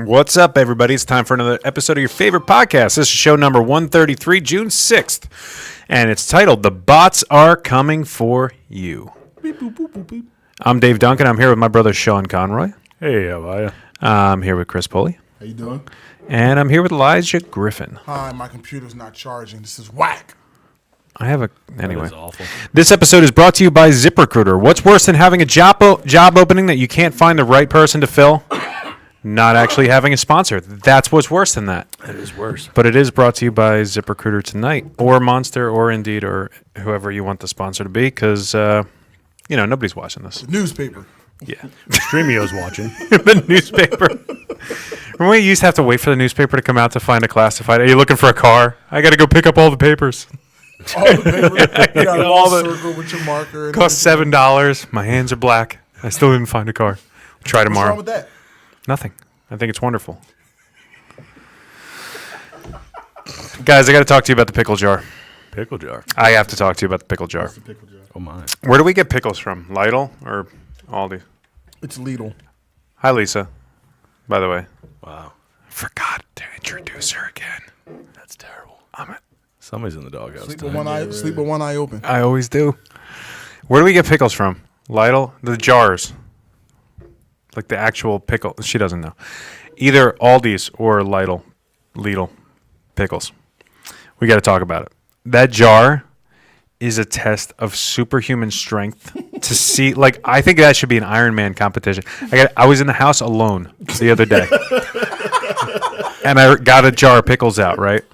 What's up, everybody? It's time for another episode of your favorite podcast. This is show number 133, June 6th, and it's titled The Bots Are Coming For You. Beep, boop, boop, boop, beep. I'm Dave Duncan. I'm here with my brother Sean Conroy. Hey, how are you? I'm here with Chris Pulley. How you doing? And I'm here with Elijah Griffin. Hi, my computer's not charging. This is whack. Anyway. That is awful. This episode is brought to you by ZipRecruiter. What's worse than having a job opening that you can't find the right person to fill? Not actually having a sponsor. That's what's worse than that. That is worse. But it is brought to you by ZipRecruiter tonight, or Monster, or Indeed, or whoever you want the sponsor to be, because, nobody's watching this. The newspaper. Yeah. Streamio's watching. The newspaper. Remember when you used to have to wait for the newspaper to come out to find a classified? Are you looking for a car? I got to go pick up all the papers. All the paper. You got All all the- circle with your marker. And Cost $7. My hands are black. I still didn't find a car. Try What's tomorrow. wrong with that? Nothing. I think it's wonderful. Guys, I got to talk to you about the pickle jar. Pickle jar. I have to talk to you about the pickle jar. It's a pickle jar. Oh, my. Where do we get pickles from? Lidl or Aldi? It's Lidl. Hi, Lisa. By the way. Wow. Forgot to introduce her again. That's terrible. I'm Somebody's in the doghouse. Sleep with one eye. Sleep with one eye open. I always do. Where do we get pickles from? Lidl? The jars. Like the actual pickle. She doesn't know. Either Aldi's or Lidl pickles. We got to talk about it. That jar is a test of superhuman strength to see. Like, I think that should be an Iron Man competition. I was in the house alone the other day. And I got a jar of pickles out, right?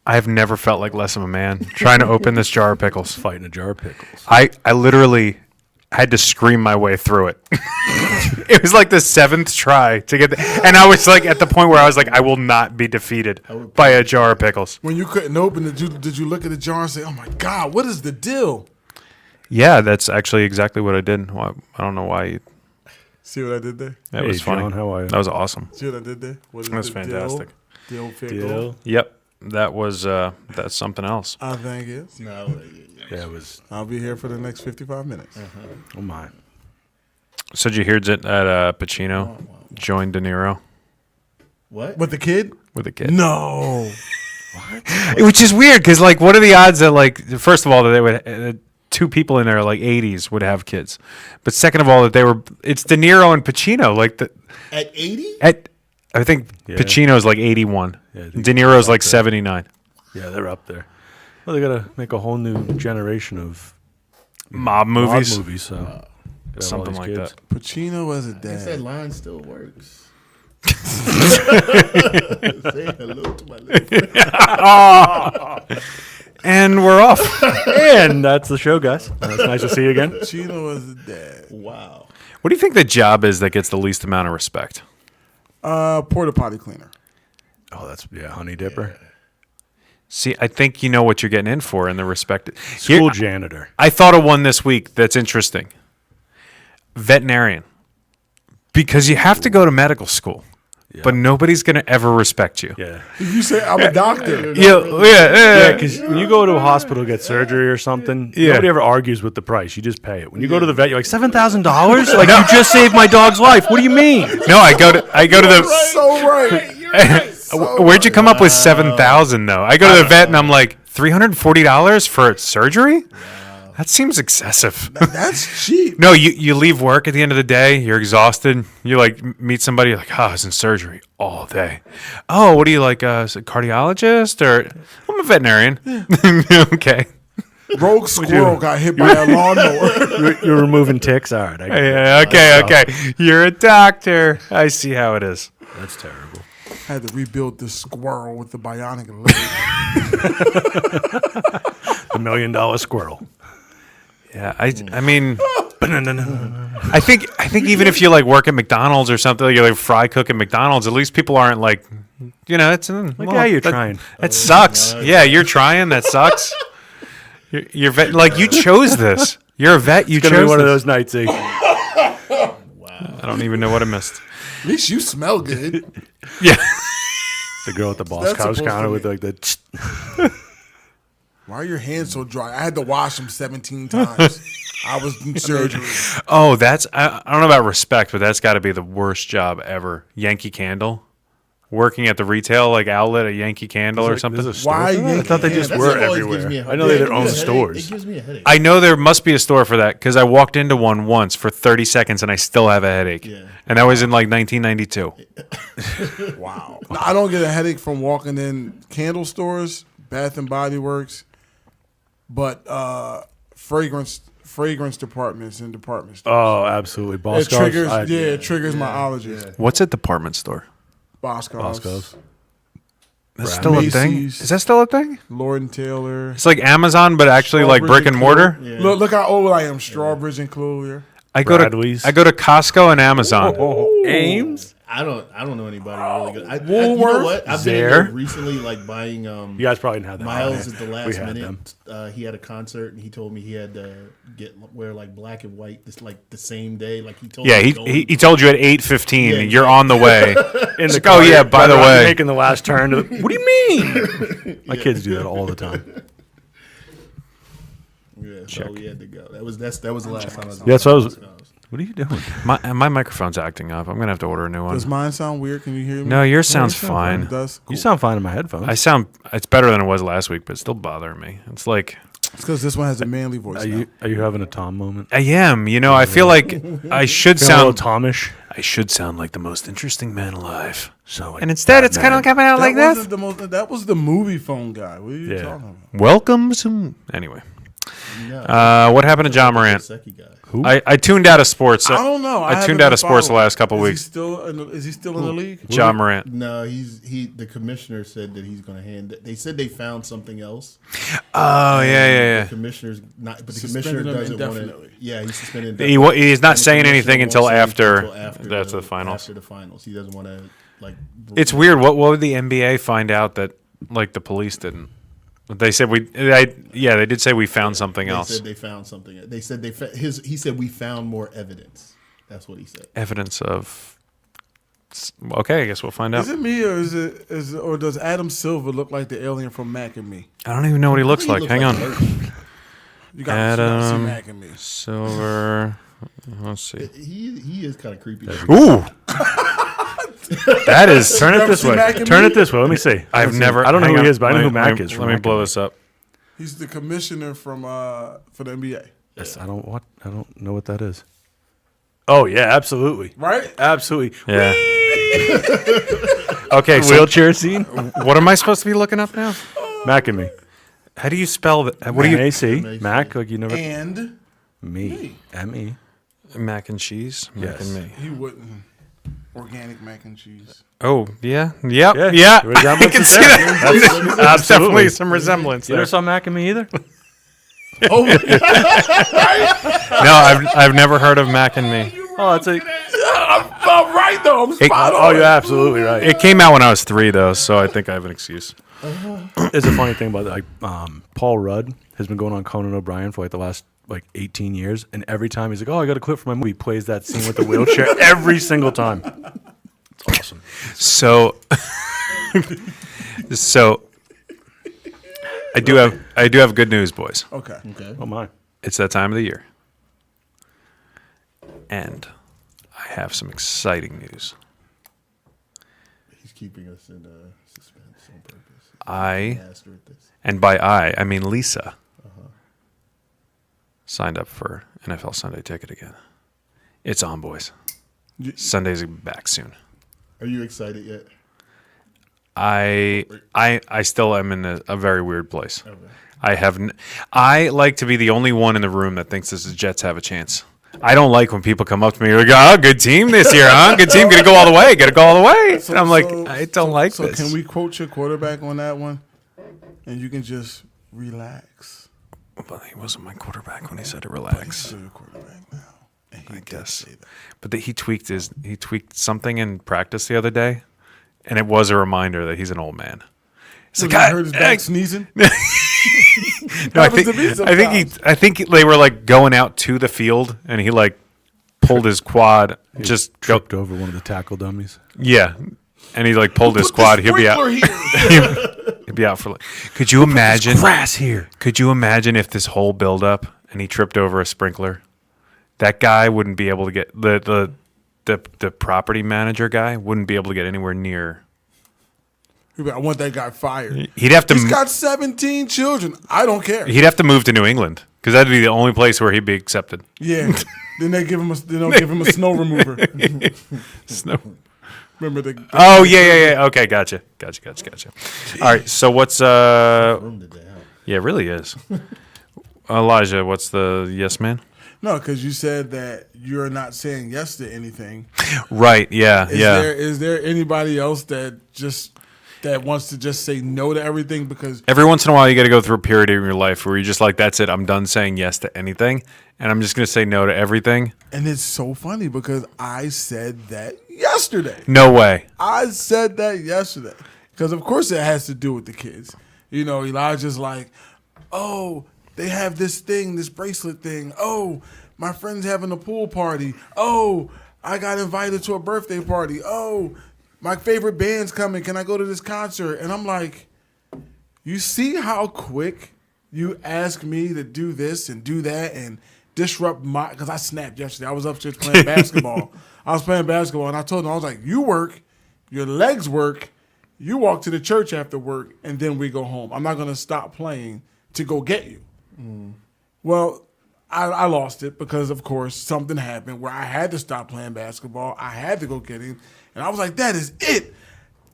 I have never felt like less of a man trying to open this jar of pickles. Fighting a jar of pickles. I literally had to scream my way through it. It was like the 7th try to get and I was like at the point where I was like, I will not be defeated by a jar of pickles. When you couldn't open it, did you look at the jar and say, "Oh my God, what is the deal?" Yeah, that's actually exactly what I did. Well, I don't know why. See what I did there? That Hey, was funny. John, how are you? That was awesome. See what I did there? What is That's the fantastic. Dill pickle. Deal. Yep, that was that's something else. I think it's. Yeah, it was. I'll be here for the next 55 minutes. Oh, my. So did you hear that Pacino joined De Niro What? With the kid? with a kid? No. Which is weird because, like, what are the odds that, like, first of all, that they would two people in their like 80s would have kids, but second of all, that it's De Niro and Pacino. Like At 80? I think Yeah. Pacino's like 81, Yeah, I think De Niro's like 79. Yeah, they're up there. Well, they got to make a whole new generation of Mob mob movies, movies. So gotta have all something these like kids. that. Pacino as a I guess that dad. line still works. Say hello to my little And we're off. And that's the show, guys. It's nice to see you again. Pacino as a dad. Wow. What do you think the job is that gets the least amount of respect? Porta potty cleaner. Oh, that's, Honey Dipper. See, I think you know what you're getting in for in the respect. School janitor. I thought of one this week that's interesting. Veterinarian. Because you have to go to medical school, but nobody's going to ever respect you. Yeah. You say I'm a doctor. Yeah. Because when you go to a hospital to get surgery or something, nobody ever argues with the price. You just pay it. When you go to the vet, you're like, $7,000? Like, you just saved my dog's life. What do you mean? No, I go to the. So right. Where'd you come up with 7,000 though? I go to the vet and I'm like, $340 for surgery? That seems excessive. That's cheap. No, you leave work at the end of the day. You're exhausted. You like meet somebody. You're like, I was in surgery all day. Oh, what are you like? A cardiologist or I'm a veterinarian? Okay. Rogue squirrel got hit by a lawnmower. You're removing ticks? All right. I get it. Yeah, okay. You're a doctor. I see how it is. That's terrible. Had to rebuild the squirrel with the bionic leg. The $1 million squirrel. Yeah, I mean, I think even if you like work at McDonald's or something, like you're like fry cook at McDonald's, at least people aren't like, it's Like, yeah, you're trying. That sucks. Yeah, you're trying. That sucks. You're vet, like you chose this. You're a vet. You It's going chose to be one of this. those nights. I don't even know what I missed. At least you smell good. Yeah. The girl at the Boss That's House supposed counter to with be- like the. Why are your hands so dry? I had to wash them 17 times. I was in surgery. Oh, I don't know about respect, but that's got to be the worst job ever. Yankee Candle, working at the retail outlet at Yankee Candle or something. Why? I thought they just That's were what always gives me everywhere. a I know they had headache. their own It gives me a stores. headache. It gives me a headache. I know there must be a store for that because I walked into one once for 30 seconds and I still have a headache. Yeah. And that was in 1992. Wow. No, I don't get a headache from walking in candle stores, Bath and Body Works, but fragrance departments and department stores. Oh, absolutely. It Boscov's. triggers. It triggers my allergies. What's a department store? Boscov's, That's still a thing? Macy's. Is that still a thing? Lord and Taylor. It's like Amazon, but actually like Strawbridge brick and mortar. Yeah. Look how old I am. Strawbridge and Clover. I go Bradley's. to Costco and Amazon. Ames. I don't know anybody really good. You Woolworth? know what? I've been in There. there recently, buying. You guys probably didn't have that. Miles man. at the We last had minute. them. He had a concert and he told me he had to wear black and white the same day. Like he told Yeah, me. he told you at 8:15 Yeah, you're on the way. In the like, car, oh, yeah, you're by the running around way. making the last turn. What do you mean? My kids do that all the time. Yeah, so we had to go. That was the last time I was. Yeah, so I was. What are you doing? My microphone's acting up. I'm gonna have to order a new one. Does mine sound weird? Can you hear me? No, yours sounds It fine. does. You sound fine in my headphones. It's better than it was last week, but it's still bothering me. It's like It's because this one has a manly voice. Are now. you having a Tom moment? I am. I feel like I should Feeling a little sound. Tomish. I should sound like the most interesting man alive. So, And instead, it's kind of coming out like this. That was the movie phone guy. What are you Yeah. talking about? Welcome to anyway. No, What happened to John Morant? Second guy. I tuned out of sports. I don't know. I tuned haven't out been of sports the following. last couple Is weeks. Is he still in the league? John Morant. No, the commissioner said that he's going to hand it. They said they found something else. Oh yeah. The commissioner's not, but the Suspended commissioner him doesn't want to. indefinitely. Yeah, he's suspended. He's not And the saying commissioner anything won't until say after anything that's the finals. After the finals, he doesn't want to It's weird. What would the NBA find out that the police didn't? They said they did say we found something They else. said they found something. They said he said we found more evidence. That's what he said. Evidence of. Okay, I guess we'll find out. Is it me or does Adam Silver look like the alien from Mac and Me? I don't even know what he looks like. Hang on. You gotta see Adam Mac and Me. Silver. Let's see. He is kind of creepy. Ooh. That is. Turn it Never this seen way. Mac and Turn Me? it this way. Let me see. I've never. I don't know hang who he on. is, but I know who Mac is. Let me blow this up. He's the commissioner for the NBA. Yes, I don't know what that is. Oh yeah, absolutely. Right? Absolutely. Yeah. Okay. So Wheelchair scene. what am I supposed to be looking up now? Mac and me. How do you spell that? What do you? M-A-C. Mac, like you never. And Me. M-E. Mac and cheese. Mac Yes. and me. he wouldn't. Organic mac and cheese. Oh yeah. Yep. Yeah. Yeah. The I resemblance can is see there. that. There's definitely Absolutely. some resemblance You there. never saw Mac and me either? Oh, No, I've never heard of Mac and me. Oh, it's a. I'm right though. I'm spot Oh, on. you're absolutely right. It came out when I was 3 though, so I think I have an excuse. It's a funny thing about that. Paul Rudd has been going on Conan O'Brien for the last 18 years, and every time he's like, "Oh, I got a clip from my movie," he plays that scene with the wheelchair every single time. It's awesome. So, I do have good news, boys. Okay. Okay. Oh my! It's that time of the year, and I have some exciting news. He's keeping us in suspense on purpose. I, Master at this. and by I mean Lisa, signed up for NFL Sunday Ticket again. It's on, boys. Sunday's back soon. Are you excited yet? I still am in a very weird place. Okay. I like to be the only one in the room that thinks the Jets have a chance. I don't like when people come up to me and go, "Oh, good team this year, huh? Good team, gonna go all the way, gonna go all the way." And I'm like, I don't like so this. can we quote your quarterback on that one? And you can just relax. Well, he wasn't my quarterback when he said to relax. He's your quarterback now. And he I did guess. say that. But he tweaked something in practice the other day, and it was a reminder that he's an old man. It's So like, you I heard his back sneezing? No, Happens to me sometimes. I think they were going out to the field, and he pulled his quad, just go, Tripped over one of the tackle dummies. yeah, and he pulled his Put the quad. He'll be out. sprinkler here. He'll be out for. Could you imagine? Grass here. Could you imagine if this whole buildup and he tripped over a sprinkler. That guy wouldn't be able to get the property manager guy wouldn't be able to get anywhere near. I want that guy fired. He'd have to. He's got 17 children. I don't care. He'd have to move to New England because that'd be the only place where he'd be accepted. Yeah. Then they give him a snow remover. Snow. Remember the Oh yeah. Okay, gotcha. All right, so what's Room to doubt. Yeah, it really is. Elijah, what's the yes man? No, because you said that you're not saying yes to anything. Right. Yeah. Is there anybody else that wants to just say no to everything? Because Every once in a while, you got to go through a period in your life where you're just like, that's it. I'm done saying yes to anything. And I'm just going to say no to everything. and it's so funny because I said that yesterday. No way. I said that yesterday because, of course, it has to do with the kids. You know, Elijah's like, oh, they have this thing, this bracelet thing. Oh, my friend's having a pool party. Oh, I got invited to a birthday party. Oh, my favorite band's coming. Can I go to this concert? And I'm like, you see how quick you ask me to do this and do that and disrupt my, because I snapped yesterday. I was upstairs playing basketball. I was playing basketball and I told him, I was like, you work, your legs work, you walk to the church after work, and then we go home. I'm not going to stop playing to go get you. Well, I lost it because, of course, something happened where I had to stop playing basketball. I had to go get him. And I was like, that is it.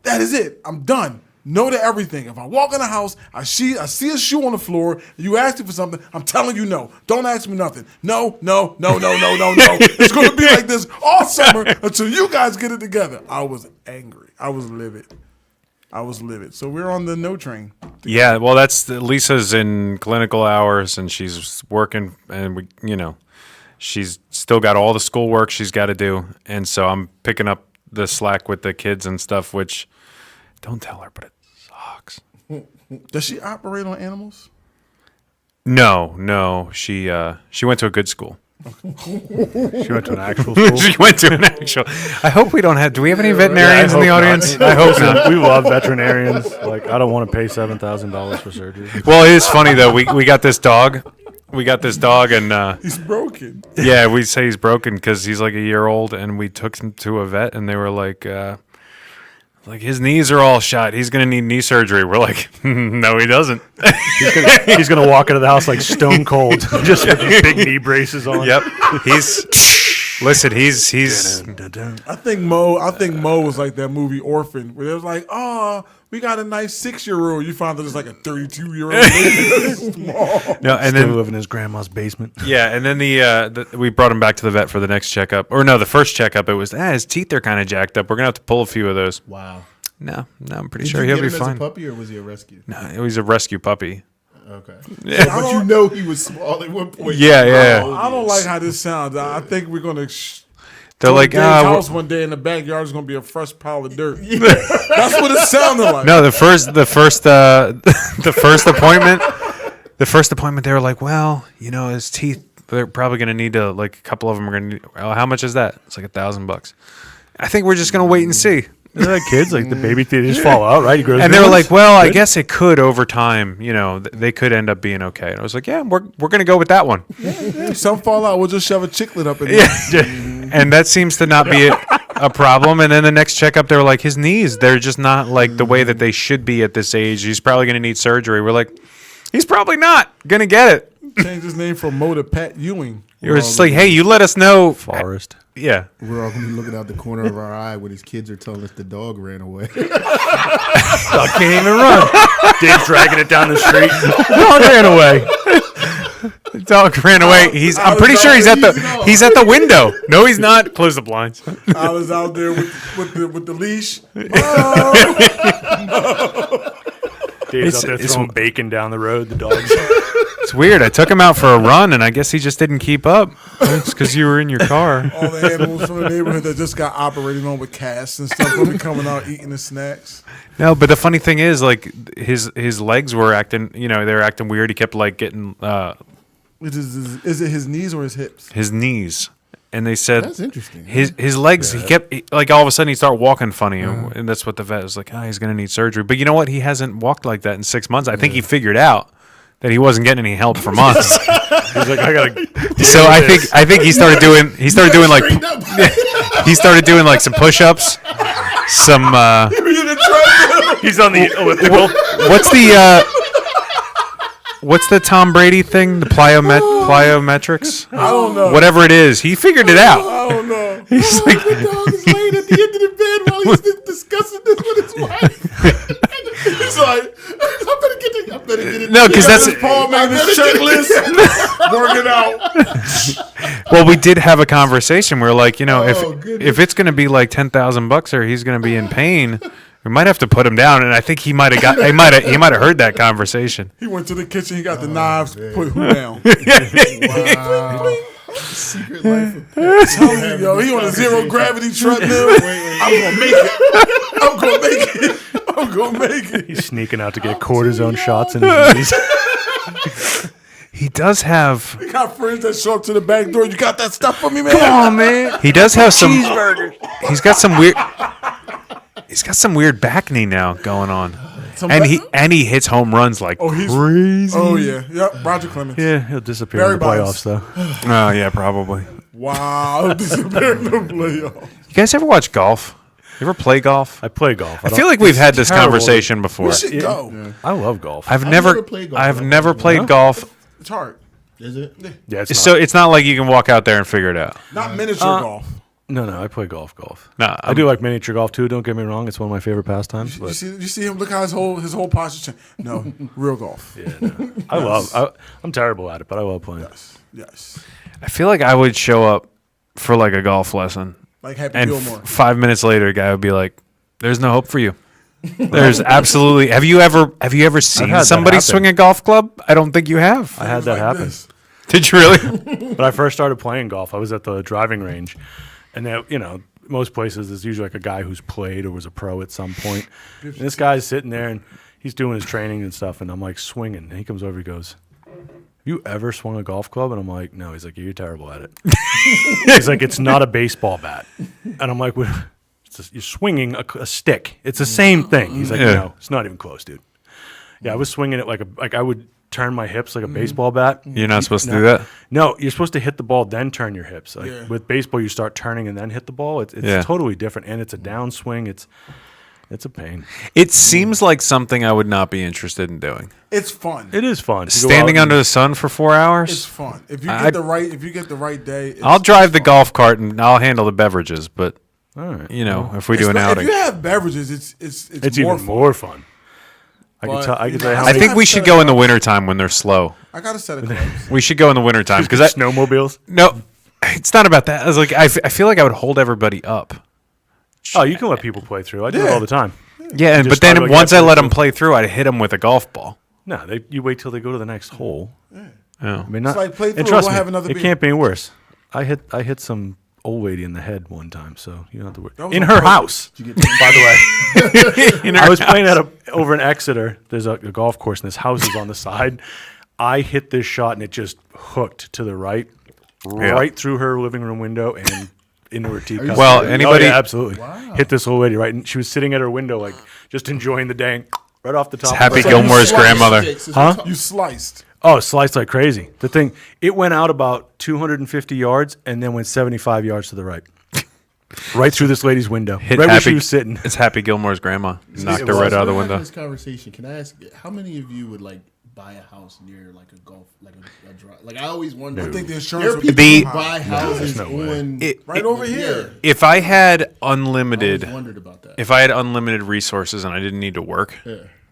That is it. I'm done. No to everything. If I walk in the house, I see a shoe on the floor, you ask me for something, I'm telling you no. Don't ask me nothing. No. It's going to be like this all summer until you guys get it together. I was angry. I was livid. So we're on the no train. Yeah, well, Lisa's in clinical hours and she's working, and she's still got all the schoolwork she's got to do, and so I'm picking up the slack with the kids and stuff. Which, don't tell her, but it sucks. Does she operate on animals? No, she went to a good school. She went to an actual school. She went to an actual. I hope we don't have. Do we have any veterinarians in the audience? I hope not. We love veterinarians. Like, I don't want to pay $7,000 for surgery. Well, it is funny though. We got this dog. And He's broken. yeah, we say he's broken because he's like a year old, and we took him to a vet, and they were like his knees are all shot. He's gonna need knee surgery. We're like, no, he doesn't. He's gonna walk into the house like stone cold, just with these big knee braces on. Yep, he's. Listen, he's. I think Mo was like that movie Orphan, where it was like, oh, we got a nice 6-year-old. You found that it's like a 32-year-old. No, and Still then live in his grandma's basement. yeah, and then we brought him back to the vet for the next checkup. Or no, the first checkup it was his teeth are kind of jacked up. We're gonna have to pull a few of those. Wow. No, I'm pretty Did sure you he'll get be him as fine. a puppy or was he a rescue? No, it was a rescue puppy. Okay. Yeah. But you know he was small at one point. Yeah. I don't like how this sounds. I think we're gonna. They're like, Dave's house one day in the backyard is gonna be a fresh pile of dirt. That's what it sounded like. no, the first appointment. The first appointment, they were like, well, his teeth. They're probably gonna need to, like, a couple of them are gonna need. Well, how much is that? It's like $1,000. I think we're just gonna wait and see. They're like kids, like the baby teeth just fall out, right? And they were like, well, I guess it could over time. They could end up being okay. And I was like, yeah, we're gonna go with that one. Some fall out. We'll just shove a chiclet up in there. And that seems to not be a problem. And then the next checkup, they were like, his knees, they're just not like the way that they should be at this age. He's probably going to need surgery. We're like, he's probably not going to get it. Change his name from Mo to Pat Ewing. You were just like, hey, you let us know. Forrest. Yeah. We're all going to be looking out the corner of our eye when his kids are telling us the dog ran away. Dog can't even run. Dave's dragging it down the street. Dog ran away. The dog ran away. I'm pretty sure he's at the window. No, he's not. Close the blinds. I was out there with the leash. Dave's out there throwing bacon down the road. The dogs. It's weird. I took him out for a run, and I guess he just didn't keep up. It's because you were in your car. All the animals from the neighborhood that just got operated on with casts and stuff will be coming out eating the snacks. No, but the funny thing is, like, his legs were acting. They were acting weird. He kept like getting Is it his knees or his hips? his knees, and they said That's interesting. his legs. He kept like all of a sudden he started walking funny, and that's what the vet was like. Oh, he's gonna need surgery. But you know what? He hasn't walked like that in 6 months. I think he figured out that he wasn't getting any help from us. He's like, I gotta. So I think he started doing like he started doing like some push-ups, some He's on the elliptical. what's the Tom Brady thing? The plyometrics? I don't know. Whatever it is, he figured it out. I don't know. He's like, Dog is laying at the end of the bed while he's discussing this with his wife. He's like, I better get it. no, because that's Paul made this checklist. Working out. well, we did have a conversation. We were like, you know, Oh, if goodness. it's going to be like $10,000 or he's going to be in pain, we might have to put him down. And I think he might have heard that conversation. He went to the kitchen. He got the knives. Put who down? Wow. Secret life of Yo, he on a zero gravity treadmill. I'm gonna make it. I'm gonna make it. I'm gonna make it. He's sneaking out to get cortisone shots in his knees. He does have. He got friends that show up to the back door. You got that stuff for me, man? Oh man, he does have some cheeseburgers. He's got some weird. He's got some weird back knee now going on, and he hits home runs like crazy. Oh yeah, yep. Roger Clemens. Yeah, he'll disappear Barry in the playoffs Bonds. though. Oh yeah, probably. Wow, disappeared in the playoff. You guys ever watch golf? You ever play golf? I play golf. I feel like we've had this terrible. conversation before. We should go. I love golf. I've never never played golf. I've never played golf. It's hard. Is it? Yeah, it's So it's not like you can walk out there and figure it out. Not miniature golf. no, I play golf. No, I do like miniature golf too. Don't get me wrong; it's one of my favorite pastimes. You But see him. Look how his whole posture changed. No, real golf. yeah, no. I'm terrible at it, but I love playing. Yes. I feel like I would show up for like a golf lesson, Like Happy and Gilmore. 5 minutes later, a guy would be like, "There's no hope for you." There's absolutely. Have you ever seen had that somebody happen. swing a golf club? I don't think you have. I had that happen. Did you really? When I first started playing golf, I was at the driving range, and there, most places there's usually like a guy who's played or was a pro at some point. And this guy's sitting there and he's doing his training and stuff, and I'm like swinging, and he comes over, he goes, "Have you ever swung a golf club?" And I'm like, "No." He's like, "You're terrible at it." He's like, "It's not a baseball bat," and I'm like, "You're swinging a stick. It's the same thing." He's like, Yeah. "No, it's not even close, dude." Yeah, I was swinging it like I would turn my hips like a baseball bat. You're not supposed to do that. No, you're supposed to hit the ball, then turn your hips. Like Yeah. with baseball, you start turning and then hit the ball. It's Yeah. totally different, and it's a downswing. It's a pain. It seems like something I would not be interested in doing. It's fun. It is fun. To go Standing out under the sun for 4 It's hours. fun. If you I- get the right day, it's I'll drive the fun. golf cart and I'll handle the beverages. But and, all right. if we do an If outing, you have beverages, it's It's more even fun. more fun. I But, can tell. I you can know, tell you how I many think we should go in the wintertime when they're slow. I got a set of clubs. We should go in the wintertime because I snowmobiles. no, it's not about that. I was like, I feel like I would hold everybody up. Oh, you can let people play through. I do it Yeah. all the time. Yeah, and, just but then start like once that I let play them play through, I'd hit them with a golf ball. No, you wait till they go to the next hole. Oh. I mean, not, like play and through, trust we'll me, have another it beer. can't be any worse. I hit some old lady in the head one time, so you don't have to worry. That was In on her purpose. house, by the way. I was playing over in Exeter. There's a golf course, and this house is on the side. I hit this shot, and it just hooked to the right, right through her living room window and into her teacup. Well, Oh, anybody- yeah, absolutely. Hit this old lady right, and she was sitting at her window, like just enjoying the day, and right off the top. Happy of her- Gilmore's sliced grandmother. Sticks is Huh? what You sliced. Oh, sliced like crazy. The thing, it went out about 250 yards and then went 75 yards to the right. Right through this lady's window. Hit right where Happy, she was sitting. It's Happy Gilmore's grandma. Knocked her So right out of the we're having window. This conversation. Can I ask how many of you would like buy a house near like a golf, like a drive? Like I always wonder. I think the There insurance are would people The- who buy houses no way. on right over here. If I had I unlimited, always wondered about that. if I had unlimited resources and I didn't need to work,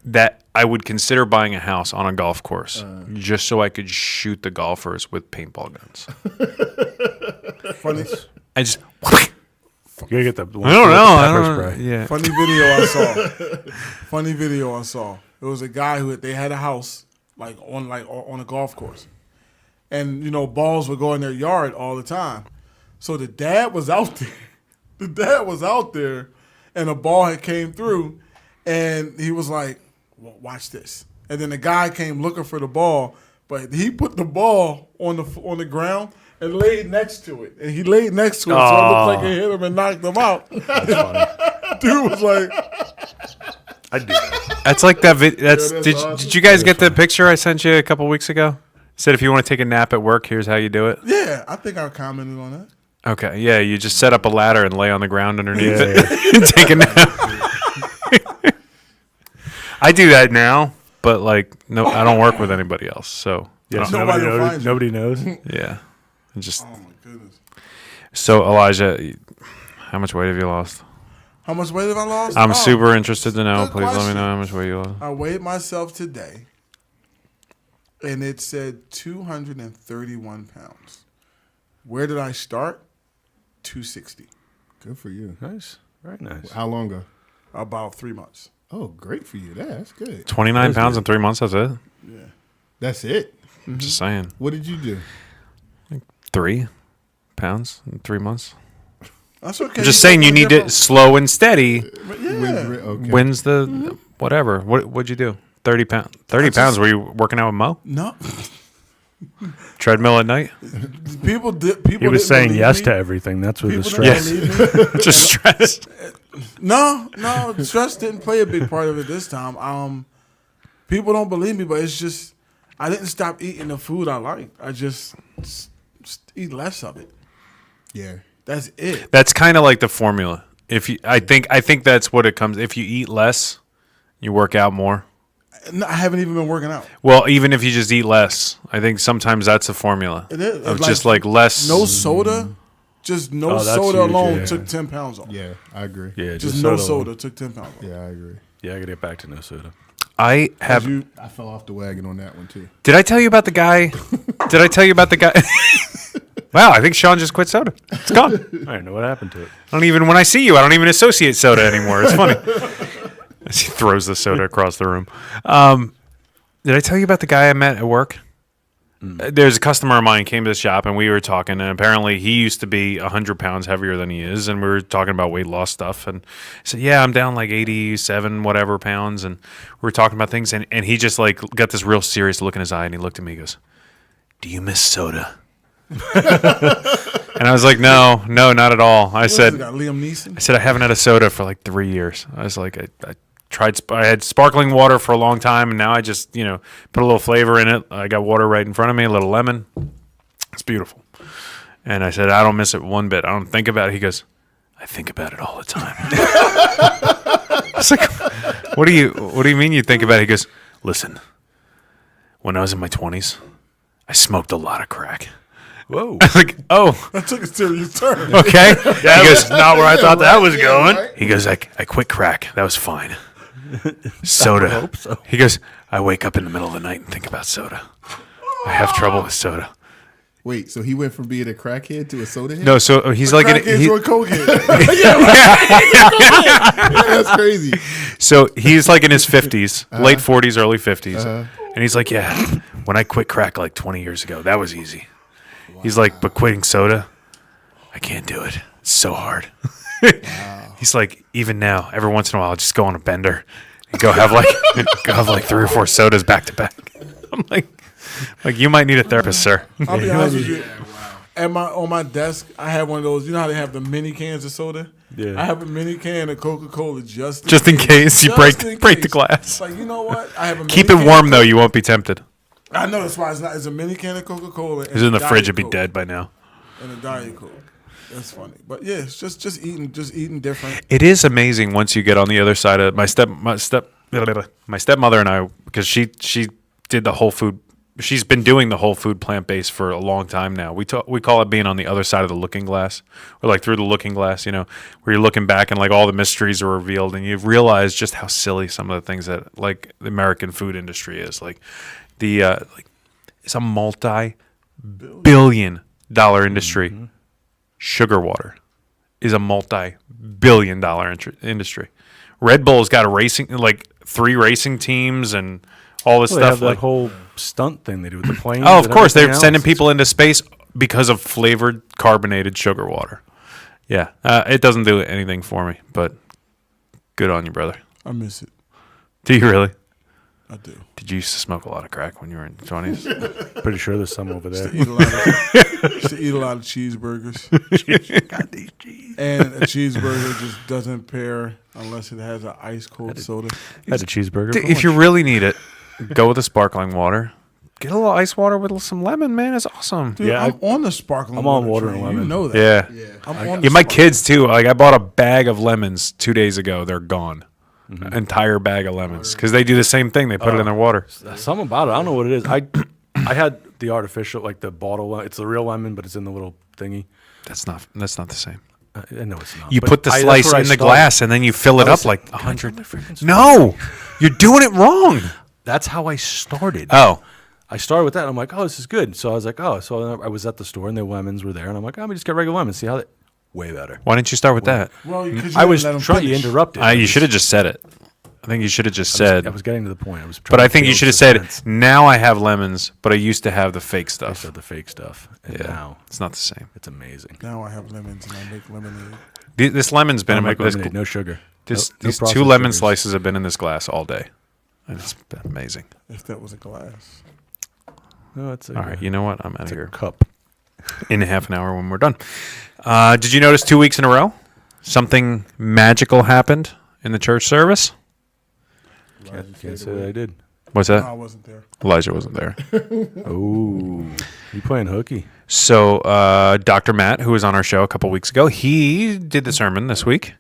that I would consider buying a house on a golf course just so I could shoot the golfers with paintball guns. Funny, I just, You gotta get the. I don't know. I Pepper don't spray. know. Yeah. funny video I saw. Funny video I saw. It was a guy who they had a house like on a golf course, and balls would go in their yard all the time. So the dad was out there. The dad was out there, and a ball had came through, and he was like, well, "Watch this." And then the guy came looking for the ball, but he put the ball on the ground and laid next to it. And he laid next to it, so it looked like it hit him and knocked him out. Dude was like, I'd do that. That's like that. that's Did awesome. you guys get the picture I sent you a couple weeks ago? Said if you want to take a nap at work, here's how you do it. Yeah, I think I commented on that. Okay, yeah, you just set up a ladder and lay on the ground underneath Yeah, it and take a nap. I do that now, but like no, I don't work with anybody else, so Yeah, so Nobody will find you. nobody knows. yeah. Just Oh my goodness. so Elijah, how much weight have you lost? How much weight have I lost? I'm Oh, super interested to know. good Please let me question. know how much weight you lost. I weighed myself today, and it said 231 pounds. Where did I start? 260. Good for you. Nice, very nice. How long ago? About 3 months. Oh, great for you. That's good. 29 pounds in 3 months. That's it. Yeah. That's it. Just saying. What did you do? 3 pounds in 3 months. That's okay. Just saying, you need to slow and steady. Yeah. Okay. Wins the whatever. What'd you do? 30 pounds. 30 pounds. Were you working out with Mo? No. Treadmill at night? People He was didn't saying believe yes me. to everything. That's what the People stress. didn't believe me. Just stressed. No, stress didn't play a big part of it this time. People don't believe me, but it's just I didn't stop eating the food I like. I just eat less of it. Yeah. That's it. That's kind of like the formula. If you, I think that's what it comes. If you eat less, you work out more. No, I haven't even been working out. Well, even if you just eat less, I think sometimes that's a formula It is. of It's just like less. No soda. Just no Oh, that's soda huge, alone yeah. took 10 pounds off. Yeah, I agree. Yeah, Just no soda. soda took 10 pounds off. Yeah, I agree. Yeah, I gotta get back to no soda. I have. You, I fell off the wagon on that one too. Did I tell you about the guy? Did I tell you about the guy? Wow, I think Sean just quit soda. It's gone. I don't know what happened to it. I don't even, when I see you, I don't even associate soda anymore. It's funny. As he throws the soda across the room. Did I tell you about the guy I met at work? There's a customer of mine came to the shop and we were talking, and apparently he used to be 100 pounds heavier than he is, and we were talking about weight loss stuff, and I said, yeah, I'm down like 87 whatever pounds, and we were talking about things, and he just like got this real serious look in his eye, and he looked at me and goes, do you miss soda? And I was like, no, not at all. I what is said, it, got Liam Neeson? I haven't had a soda for like 3 years. I was like, I tried. I had sparkling water for a long time, and now I just, put a little flavor in it. I got water right in front of me, a little lemon. It's beautiful. And I said, I don't miss it one bit. I don't think about it. He goes, I think about it all the time. I was like, what do you mean you think about it? He goes, listen, when I was in my 20s, I smoked a lot of crack. Whoa. I was like, oh, That took a serious turn. okay. He goes, Not where I thought that was going. Right? He goes, I quit crack. That was fine. Soda. I hope so. He goes, I wake up in the middle of the night and think about soda. I have trouble with soda. Wait, so he went from being a crackhead to a soda head? No, so he's like, Crackheads or cokehead. That's crazy. so he's like in his 50s, late 40s, early 50s. And he's like, yeah, when I quit crack like 20 years ago, that was easy. He's like, but quitting soda, I can't do it. It's so hard. He's like, even now, every once in a while, I'll just go on a bender and go have like 3 or 4 sodas back to back. I'm like, you might need a therapist, sir. I'll be honest with you. On my desk, I have one of those. You know how they have the mini cans of soda? Yeah. I have a mini can of Coca-Cola just Just in case you Just break in the case. glass. It's like, you know what? I have a Keep mini it can warm of though. You won't be tempted. I know that's why it's not. It's a mini can of Coca-Cola. It's in the fridge. It'd be dead by now. And a Diet Coke. That's funny, but yeah, it's just eating different. It is amazing once you get on the other side of my stepmother and I, because she did the whole food. She's been doing the whole food plant-based for a long time now. We call it being on the other side of the looking glass, or like through the looking glass, where you're looking back and like all the mysteries are revealed, and you realize just how silly some of the things that like the American food industry is. Like it's a multi-billion-dollar industry. Mm-hmm. Sugar water is a multi-billion-dollar industry. Red Bull's got 3 racing teams and all this Well, they stuff. have that whole stunt thing they do with the planes. Oh, of and course, they're everything sending else. people into space because of flavored carbonated sugar water. Yeah, it doesn't do anything for me, but good on you, brother. I miss it. Do you really? I do. Did you used to smoke a lot of crack when you were in your 20s? Pretty sure there's some over there. Used to eat a lot of cheeseburgers. Got these cheese. And a cheeseburger just doesn't pair unless it has an ice cold soda. Had a cheeseburger. Dude, if you really need it, go with the sparkling water. Get a little ice water with some lemon, man. It's awesome. Dude, Yeah, I'm on the sparkling I'm on water train. and lemon. You know that. Yeah. Yeah. I'm on Yeah, the my sparkling- kids too. Like I bought a bag of lemons 2 days ago. They're gone. Entire bag of lemons because they do the same thing. They put it in their water. Something about it. I don't know what it is. I had the artificial, like the bottle. It's the real lemon, but it's in the little thingy. That's not the same. I know it's not. You but put the that's slice where I in the started. glass and then you fill it I up was- like Can I 100. tell my freaking No, you're doing it wrong. That's how I started. Oh, I started with that. And I'm like, oh, this is good. So I was like, oh, so I was at the store and the lemons were there, and I'm like, oh, let me just get regular lemons. See how they way better. why didn't you start with that? Well, 'cause you I was didn't let 'em trying. You finish. interrupted. You should have just said it. I think you should have just said. I was getting to the point. But I think you should have said, now I have lemons, but I used to have the fake I stuff. said the fake stuff. And Yeah, now it's not the same. it's amazing. Now I have lemons and I make lemonade. This lemon's been I in my make this, lemonade, no sugar. this, No- no these processed two lemon sugars. slices have been in this glass all day. And it's been amazing. If that was a glass. No, it's a, All right, you know what? I'm out of it's a here cup. in half an hour when we're done. Did you notice 2 weeks in a row something magical happened in the church service? Can't say that I did. What's No, that? I wasn't there. Elijah wasn't there. Oh, you playing hooky? So Dr. Matt, who was on our show a couple weeks ago, he did the sermon this week,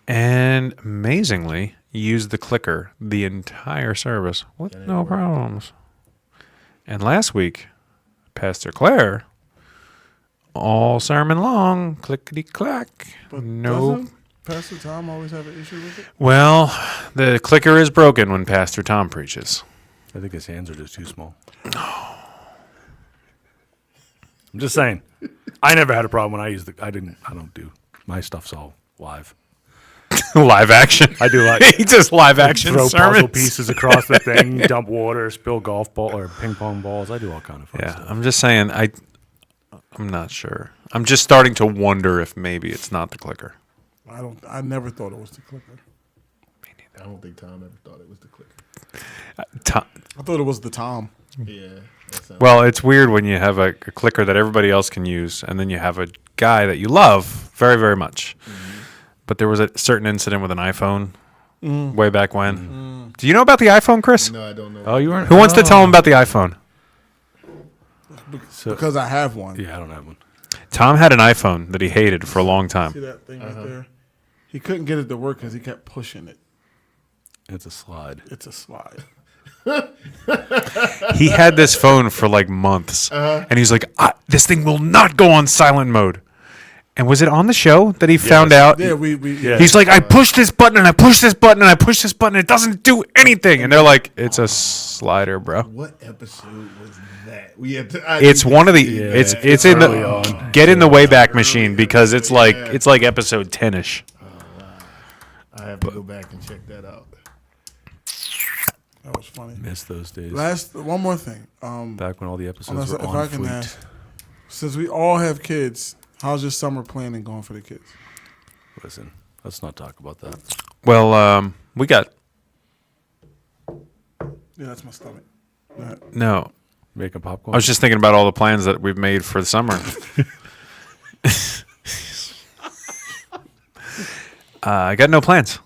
and amazingly used the clicker the entire service with no problems. And last week, Pastor Claire, all sermon long, clickety clack, But no. doesn't Pastor Tom always have an issue with it? Well, the clicker is broken when Pastor Tom preaches. I think his hands are just too small. I'm just saying. I never had a problem when I used the. I don't do my stuff's all live. Live action. I do like he does live action throw sermons. puzzle pieces across the thing, dump water, spill golf ball or ping pong balls. I do all kind of fun Yeah, stuff. I'm just saying. I'm not sure. I'm just starting to wonder if maybe it's not the clicker. I never thought it was the clicker. I don't think Tom ever thought it was the clicker. I thought it was the Tom. Yeah. That sounds Well, it's weird when you have a clicker that everybody else can use, and then you have a guy that you love very, very much. But there was a certain incident with an iPhone way back when. Do you know about the iPhone, Chris? No, I don't know. Oh, you weren't. Who wants to tell him about the iPhone? So, Because I have one. yeah, I don't have one. Tom had an iPhone that he hated for a long See time. that thing right there? He couldn't get it to work because he kept pushing it. It's a slide. It's a slide. He had this phone for like months, and he's like, "This thing will not go on silent mode." And was it on the show that he found out? Yeah, we Yeah. He's like, I push this button and I push this button and I push this button. It doesn't do anything. And they're like, it's a slider, bro. What episode was that? We had to, It's one of the. Yeah, it's it's in early the. on. Get in the Wayback Machine because it's like episode 10ish. I have to go back and check that out. That was funny. Miss those days. One more thing. Back when all the episodes Unless, were if on I can fleet. ask, since we all have kids, how's your summer planning going for the kids? Listen, let's not talk about that. Well, we got Yeah, that's my stomach. no. Making popcorn. I was just thinking about all the plans that we've made for the summer. I got no plans.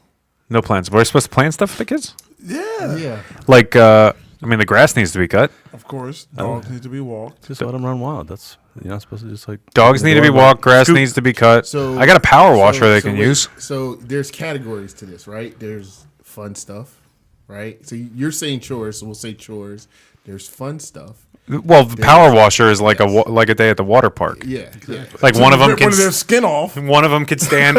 No plans. We're supposed to plan stuff for the kids? Yeah, Yeah. Like, I mean, the grass needs to be cut. of course. Dogs need to be walked. just let them run wild. That's you're not supposed to just like Dogs need to be walked. Grass Scoop. needs to be cut. So I got a power washer so- they so can wait, use. So there's categories to this, right? There's fun stuff, right? So you're saying chores, so we'll say chores. There's fun stuff. Well, the power washer is like like a day at the water park. Yeah, exactly. Like one of them Rip can one of their skin off. one of them can stand.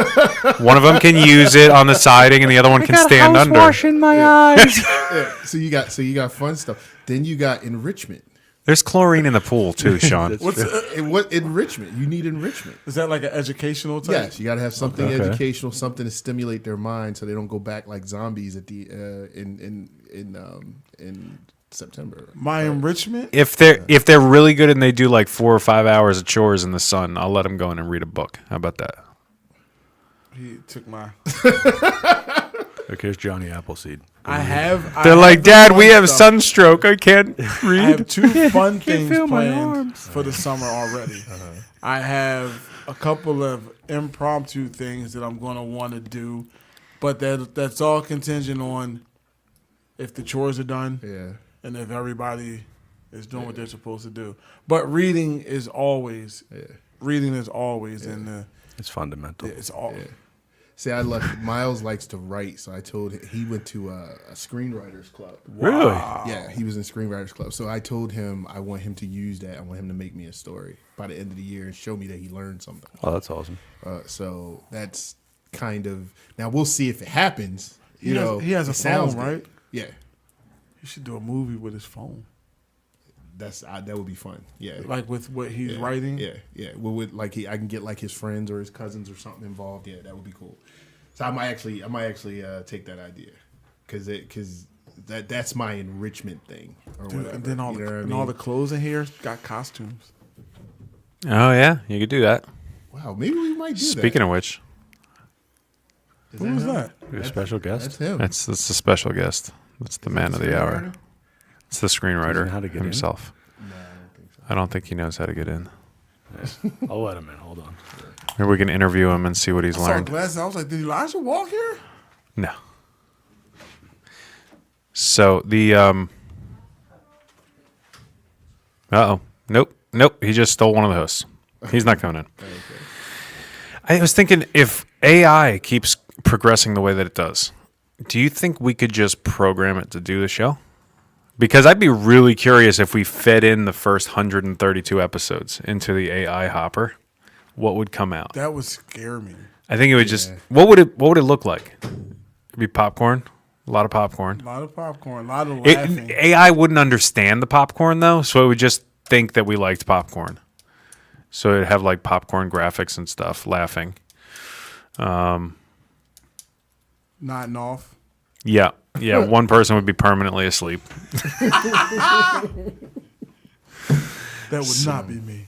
One of them can use it on the siding, and the other one can stand under. in my eyes. Yeah. So you got fun stuff. Then you got enrichment. There's chlorine in the pool too, Sean. What's And what enrichment? You need enrichment. is that like an educational type? Yes, you got to have something Okay. educational, something to stimulate their mind, so they don't go back like zombies at the in September. My enrichment. If they're really good and they do like 4 or 5 hours of chores in the sun, I'll let them go in and read a book. How about that? He took my. Look, here's Johnny Appleseed. I have. They're like, the Dad, fun we have stuff. sunstroke. I can't I have read. 2 fun things feel my planned arms. for the summer already. I have a couple of impromptu things that I'm going to want to do, but that's all contingent on if the chores are done Yeah. and if everybody is doing what they're supposed to do. But reading is always in the. It's fundamental. It's all. Yeah. See, Miles likes to write, so I told him he went to a screenwriters club. Really? Yeah, he was in screenwriters club. So I told him I want him to use that. I want him to make me a story by the end of the year and show me that he learned something. Oh, that's awesome. So that's kind of now we'll see if it happens. He has a it sounds phone, good. right? Yeah, He should do a movie with his phone, that would be fun. Yeah, like with what he's yeah, writing. Yeah. Well, with I can get like his friends or his cousins or something involved. Yeah, that would be cool. So I might actually take that idea because that's my enrichment thing or Dude, whatever. and then all you know the what I and all mean? the clothes in here got costumes. Oh yeah, you could do that. Wow, maybe we might do that. Speaking of which, Who was that? You're a special guest. That's him. that's the special guest. That's the man of the hour. It's the Does he screenwriter know how to get in? himself. I don't think he knows how to get in. I'll let him in. Hold on. Maybe we can interview him and see what he's I saw learned. glasses. I was like, did Elijah walk here? No. So the Nope. He just stole one of the hosts. He's not coming in. I was thinking if AI keeps progressing the way that it does, do you think we could just program it to do the show? Because I'd be really curious if we fed in the first 132 episodes into the AI hopper, what would come out? That would scare me. I think it would just what would it look like? It'd be popcorn, a lot of popcorn. A lot of popcorn, a lot of laughing. AI wouldn't understand the popcorn though, so it would just think that we liked popcorn. So it'd have like popcorn graphics and stuff, laughing. Nodding off. Yeah. One person would be permanently asleep. That would not be me.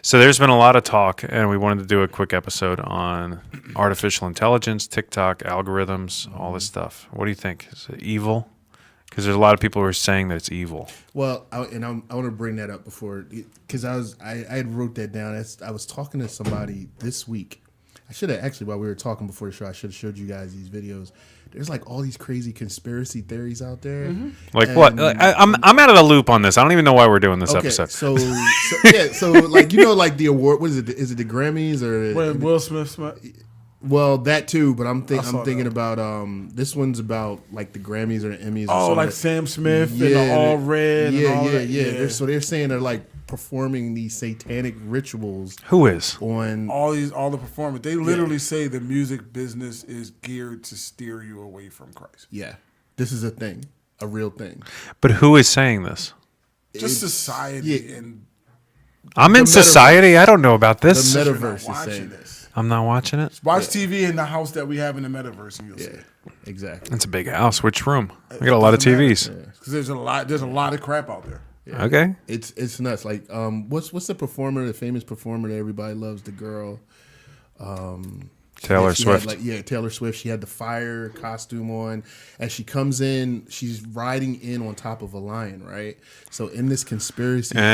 So there's been a lot of talk, and we wanted to do a quick episode on artificial intelligence, TikTok, algorithms, all this stuff. What do you think? Is it evil? Because there's a lot of people who are saying that it's evil. Well, I want to bring that up before because I had wrote that down. I was talking to somebody this week. I should have actually while we were talking before the show. I should have showed you guys these videos. There's like all these crazy conspiracy theories out there. Like what? Like, I'm out of the loop on this. I don't even know why we're doing this Okay, episode. so like like the award. What is it? Is it the Grammys or When Will Smith. Well, that too, but I'm saw thinking that. about this one's about like the Grammys or the Emmys. Or Oh, something. like Sam Smith and the All Red. Yeah, and all yeah, that. yeah. So they're saying they're like performing these satanic rituals Who is? on. all the performers. They literally say the music business is geared to steer you away from Christ. Yeah, this is a thing, a real thing. But who is saying this? Just society yeah. and I'm in metaverse. society. I don't know about The this. you're not metaverse is watching saying this. I'm not watching it. Watch TV in the house that we have in the metaverse, and you'll see. Yeah, exactly. It's a big house. Which room? We got a lot of TVs. Because there's a lot of crap out there. Okay. It's nuts. Like what's the performer, the famous performer that everybody loves, the girl. Taylor She Swift. had, Taylor Swift. She had the fire costume on. As she comes in, she's riding in on top of a lion, right? So in this conspiracy theory,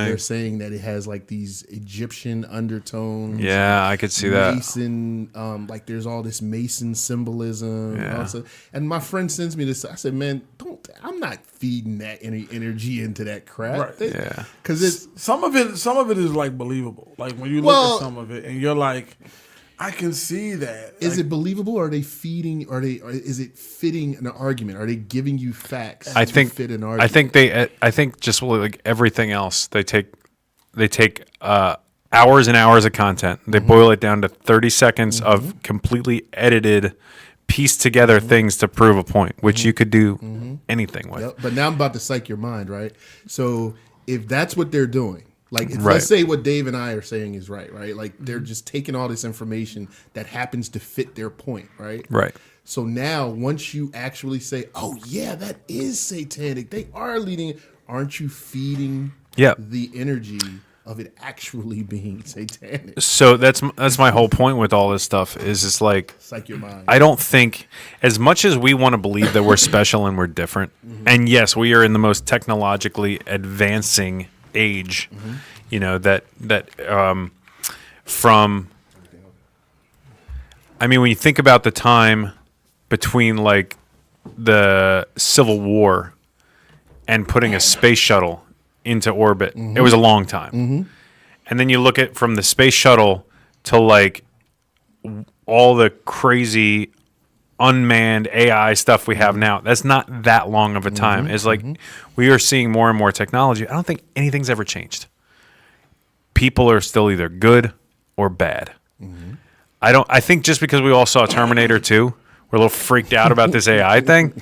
they're saying that it has like these Egyptian undertones. Yeah, I could see that. Mason, like there's all this Mason symbolism. Yeah. Also. And my friend sends me this. I said, man, I'm not feeding that any energy into that crap. Right. Yeah. Because it's, Some of it is like believable. Like when you look at some of it, and you're like, I can see that. is Like, it believable? Or are they feeding? Or is it fitting an argument? Are they giving you facts? I to think fit an argument? I think just like everything else, they take hours and hours of content. They boil it down to 30 seconds of completely edited, pieced together things to prove a point, which you could do anything with. Yep. But now I'm about to psych your mind, right? So if that's what they're doing, like Right. let's say what Dave and I are saying is right? Like they're just taking all this information that happens to fit their point, right? Right. So now once you actually say, oh yeah, that is satanic, they are leading, aren't you feeding Yep. the energy of it actually being satanic. So that's my whole point with all this stuff is it's like Psych your mind. I don't think as much as we want to believe that we're special and we're different, and yes, we are in the most technologically advancing age, you know, from I mean, when you think about the time between like the Civil War and putting a space shuttle into orbit, it was a long time. And then you look at from the space shuttle to like all the crazy unmanned AI stuff we have now. That's not that long of a time. It's like we are seeing more and more technology. I don't think anything's ever changed. People are still either good or bad. I think just because we all saw Terminator 2, we're a little freaked out about this AI thing.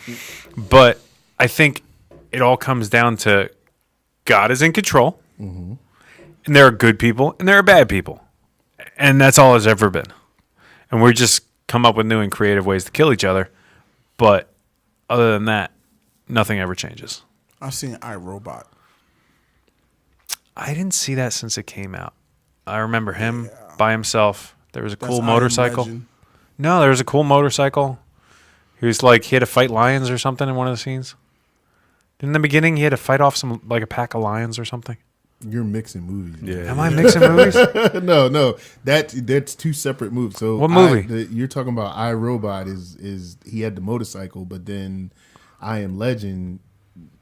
But I think it all comes down to God is in control. And there are good people and there are bad people. And that's all it's ever been. And we're just come up with new and creative ways to kill each other. But other than that, nothing ever changes. I've seen iRobot. I didn't see that since it came out. I remember him by himself. There was a That's cool I Am motorcycle. Legend. No, there was a cool motorcycle. He was like, he had to fight lions or something in one of the scenes. In the beginning, he had to fight off some, like a pack of lions or something. You're mixing movies. Yeah. Am I mixing movies? no, that's two separate movies. So What movie? You're talking about iRobot is he had the motorcycle, but then I Am Legend.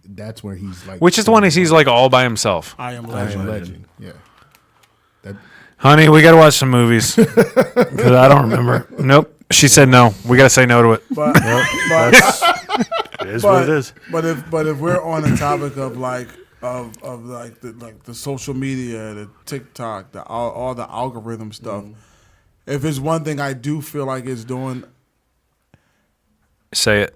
That's where he's like, Which is the one he's like all by himself. I Am I Legend. Am Legend. Yeah. That Honey, we got to watch some movies. Because I don't remember. Nope. She said no. We got to say no to it. But, It is what it is. But if we're on the topic of like the social media, the TikTok, all the algorithm stuff, if it's one thing I do feel like it's doing, Say it.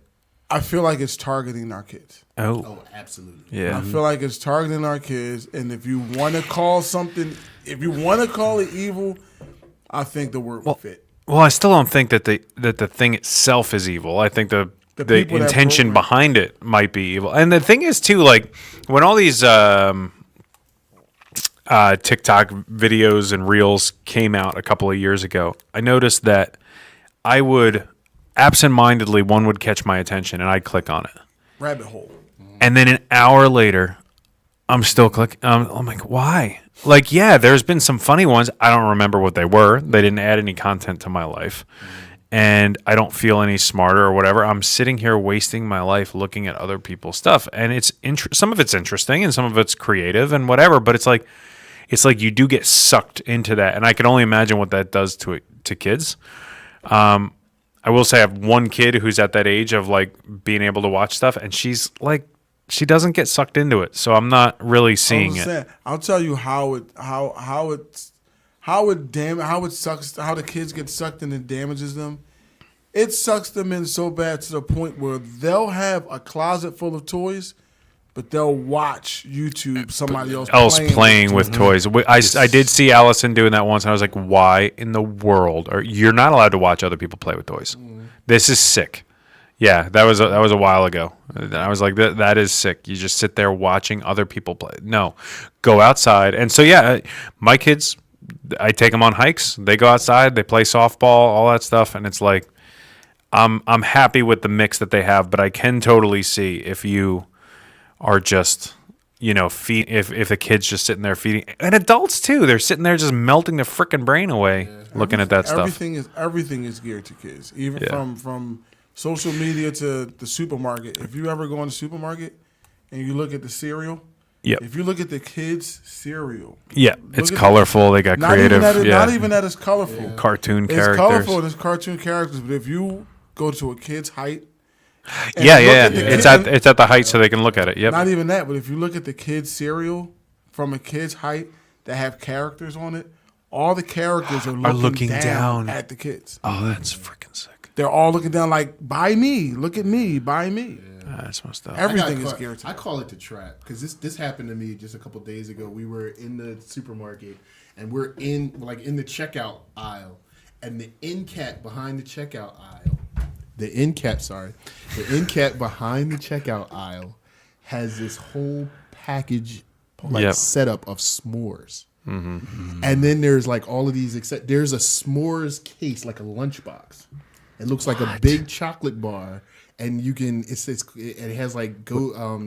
I feel like it's targeting our kids. Oh, absolutely. yeah. I feel like it's targeting our kids, and if you want to call something, if you want to call it evil, I think the word would fit. Well, I still don't think that the thing itself is evil. I think the people that intention program- behind it might be evil. And the thing is too, like when all these TikTok videos and reels came out a couple of years ago, I noticed that I would absentmindedly one would catch my attention and I'd click on it, Rabbit hole. and then an hour later, I'm still clicking. I'm like, why? Like, yeah, there's been some funny ones. I don't remember what they were. They didn't add any content to my life. And I don't feel any smarter or whatever. I'm sitting here wasting my life looking at other people's stuff. And it's some of it's interesting and some of it's creative and whatever. But it's like you do get sucked into that. And I can only imagine what that does to kids. I will say I have one kid who's at that age of like being able to watch stuff. And she's like, she doesn't get sucked into it. So I'm not really seeing it. I'll tell you how it sucks, how the kids get sucked in and damages them. It sucks them in so bad to the point where they'll have a closet full of toys, but they'll watch YouTube somebody else playing with toys. I did see Allison doing that once, and I was like, why in the world? You're not allowed to watch other people play with toys. This is sick. Yeah, that was a while ago. I was like, that is sick. You just sit there watching other people play. No, go outside. And so, yeah, my kids, I take them on hikes. They go outside. They play softball, all that stuff. And it's like, I'm happy with the mix that they have. But I can totally see if you are just, if the kid's just sitting there feeding. And adults, too. They're sitting there just melting their freaking brain away looking at that stuff. Everything is geared to kids, even from social media to the supermarket. If you ever go in the supermarket and you look at the cereal, if you look at the kids' cereal, it's colorful. They got creative. Not even that it's colorful. Cartoon characters. It's colorful and it's cartoon characters. But if you go to a kid's height, it's at the height so they can look at it. Yep. Not even that, but if you look at the kids' cereal from a kid's height that have characters on it, all the characters are looking down at the kids. Oh, that's freaking sick. They're all looking down like, buy me, look at me, buy me. That's messed up. Everything is geared to I call it the trap because this happened to me just a couple days ago. We were in the supermarket and we're in the checkout aisle, and the end cap behind the checkout aisle, the end cap behind the checkout aisle has this whole package setup of s'mores. And then there's like all of these. There's a s'mores case, like a lunchbox. It looks like a big chocolate bar, and you can. It has like